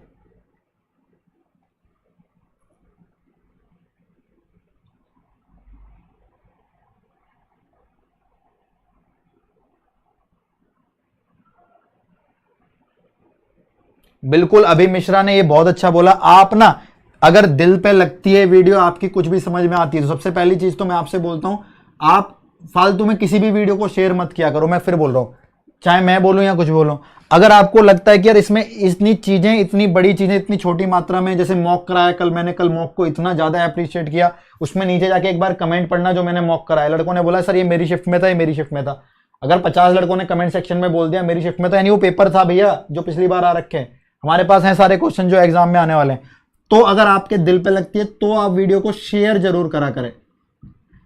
बिल्कुल। अभी मिश्रा ने ये बहुत अच्छा बोला। आप ना अगर दिल पे लगती है वीडियो, आपकी कुछ भी समझ में आती है, तो सबसे पहली चीज तो मैं आपसे बोलता हूं, आप फालतू में किसी भी वीडियो को शेयर मत किया करो। मैं फिर बोल रहा हूं, चाहे मैं बोलूं या कुछ बोलूं, अगर आपको लगता है कि यार इसमें इतनी चीजें, इतनी बड़ी चीजें इतनी छोटी मात्रा में, जैसे मॉक कराया कल मैंने, कल मॉक को इतना ज्यादा अप्रिशिएट किया, उसमें नीचे जाके एक बार कमेंट पढ़ना जो मैंने मॉक कराया। लड़कों ने बोला सर ये मेरी शिफ्ट में था, ये मेरी शिफ्ट में था। अगर 50 लड़कों ने कमेंट सेक्शन में बोल दिया मेरी शिफ्ट में था, यानी वो पेपर था भैया जो पिछली बार आ रखे हैं, हमारे पास हैं सारे क्वेश्चन जो एग्जाम में आने वाले हैं। तो अगर आपके दिल पे लगती है तो आप वीडियो को शेयर जरूर करा करें।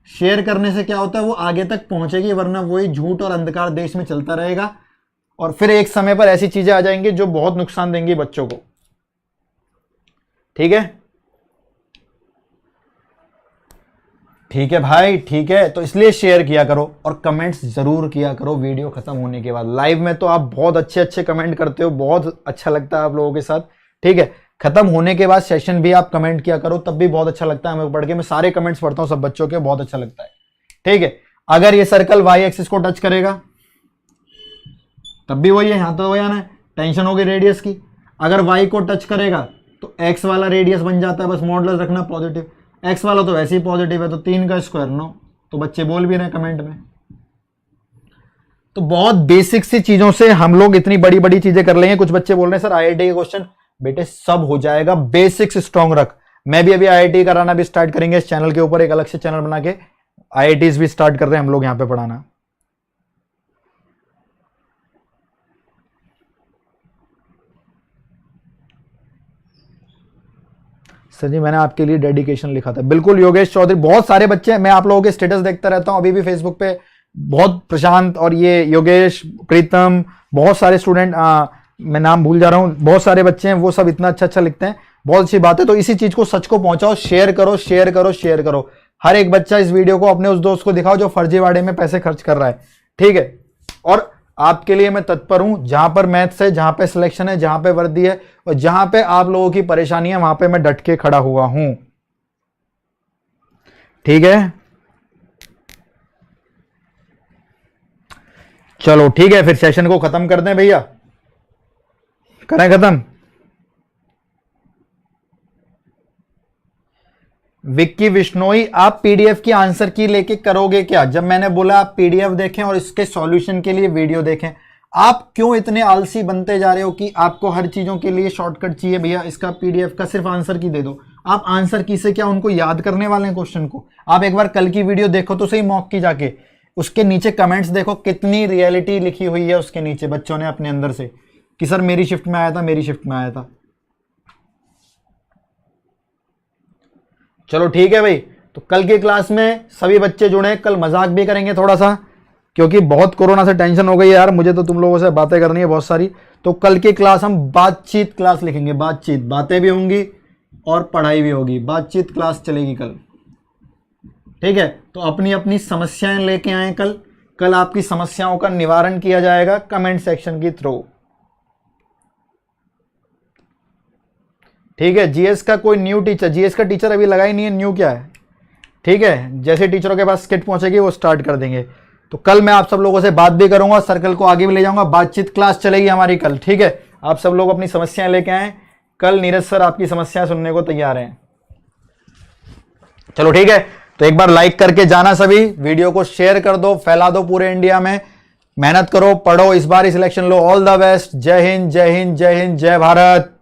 शेयर करने से क्या होता है, वो आगे तक पहुंचेगी, वरना वही झूठ और अंधकार देश में चलता रहेगा, और फिर एक समय पर ऐसी चीजें आ जाएंगी जो बहुत नुकसान देंगी बच्चों को। ठीक है, ठीक है भाई, ठीक है। तो इसलिए शेयर किया करो और कमेंट्स जरूर किया करो वीडियो खत्म होने के बाद। लाइव में तो आप बहुत अच्छे अच्छे कमेंट करते हो, बहुत अच्छा लगता है आप लोगों के साथ। ठीक है, खत्म होने के बाद सेशन भी आप कमेंट किया करो, तब भी बहुत अच्छा लगता है हमें पढ़ के। मैं सारे कमेंट्स पढ़ता हूं सब बच्चों के, बहुत अच्छा लगता है। ठीक है, अगर ये सर्कल y एक्सिस को टच करेगा तब भी वही है, यहां तो वही आना है, टेंशन होगी रेडियस की। अगर y को टच करेगा तो x वाला रेडियस बन जाता है, बस मॉडुलस रखना पॉजिटिव। x वाला तो वैसे ही पॉजिटिव है, तो 3 का स्क्वायर 9, तो बच्चे बोल भी रहे हैं कमेंट में। तो बहुत बेसिक सी चीजों से हम लोग इतनी बड़ी बड़ी चीजें कर लेंगे। कुछ बच्चे बोल रहे हैं सर आईआईटी के क्वेश्चन, बेटे सब हो जाएगा, बेसिक्स स्ट्रांग रख। मैं भी अभी आईआईटी कराना भी स्टार्ट करेंगे इस चैनल के ऊपर, एक अलग से चैनल बना के आईआईटीज भी स्टार्ट कर रहे हैं हम लोग यहां पे पढ़ाना। सर जी मैंने आपके लिए डेडिकेशन लिखा था। बिल्कुल योगेश चौधरी, बहुत सारे बच्चे हैं, मैं आप लोगों के स्टेटस देखता रहता हूं अभी भी फेसबुक पे, बहुत प्रशांत और ये योगेश, प्रीतम, बहुत सारे स्टूडेंट, मैं नाम भूल जा रहा हूं, बहुत सारे बच्चे हैं, वो सब इतना अच्छा अच्छा लिखते हैं, बहुत अच्छी बात है। तो इसी चीज को, सच को पहुंचाओ, शेयर करो शेयर करो शेयर करो। हर एक बच्चा इस वीडियो को अपने उस दोस्त को दिखाओ जो फर्जीवाड़े में पैसे खर्च कर रहा है, ठीक है। और आपके लिए मैं तत्पर हूं, जहां पर मैथ्स है, जहां पे सिलेक्शन है, जहां पे वर्दी है, और जहां पे आप लोगों की परेशानी है, वहां पे मैं डट के खड़ा हुआ हूं, ठीक है। चलो ठीक है, फिर सेशन को खत्म कर दें भैया, करें खत्म। विक्की विश्नोई, आप पीडीएफ की आंसर की लेके करोगे क्या? जब मैंने बोला आप पीडीएफ देखें और इसके सॉल्यूशन के लिए वीडियो देखें, आप क्यों इतने आलसी बनते जा रहे हो कि आपको हर चीजों के लिए शॉर्टकट चाहिए? भैया इसका पीडीएफ का सिर्फ आंसर की दे दो। आप आंसर की से क्या उनको याद करने वाले हैं क्वेश्चन को? आप एक बार कल की वीडियो देखो तो सही, मॉक की जाके, उसके नीचे कमेंट्स देखो, कितनी रियलिटी लिखी हुई है उसके नीचे बच्चों ने अपने अंदर से, कि सर मेरी शिफ्ट में आया था, मेरी शिफ्ट में आया था। चलो ठीक है भाई, तो कल की क्लास में सभी बच्चे जुड़े, कल मजाक भी करेंगे थोड़ा सा, क्योंकि बहुत कोरोना से टेंशन हो गई है यार मुझे, तो तुम लोगों से बातें करनी है बहुत सारी। तो कल की क्लास हम बातचीत क्लास लिखेंगे, बातचीत, बातें भी होंगी और पढ़ाई भी होगी, बातचीत क्लास चलेगी कल, ठीक है। तो अपनी अपनी समस्याएं लेके आए कल, कल आपकी समस्याओं का निवारण किया जाएगा कमेंट सेक्शन के थ्रू, ठीक है। जीएस का कोई न्यू टीचर, जीएस का टीचर अभी लगा ही नहीं है, न्यू क्या है, ठीक है। जैसे टीचरों के पास स्किट पहुंचेगी वो स्टार्ट कर देंगे। तो कल मैं आप सब लोगों से बात भी करूंगा, सर्कल को आगे भी ले जाऊंगा, बातचीत क्लास चलेगी हमारी कल, ठीक है। आप सब लोग अपनी समस्याएं लेके आए, कल नीरज सर आपकी समस्याएं सुनने को तैयार हैं। चलो ठीक है, तो एक बार लाइक करके जाना, सभी वीडियो को शेयर कर दो, फैला दो पूरे इंडिया में। मेहनत करो, पढ़ो, इस बार ही सिलेक्शन लो। All the best. जय हिंद जय हिंद जय हिंद, जय भारत।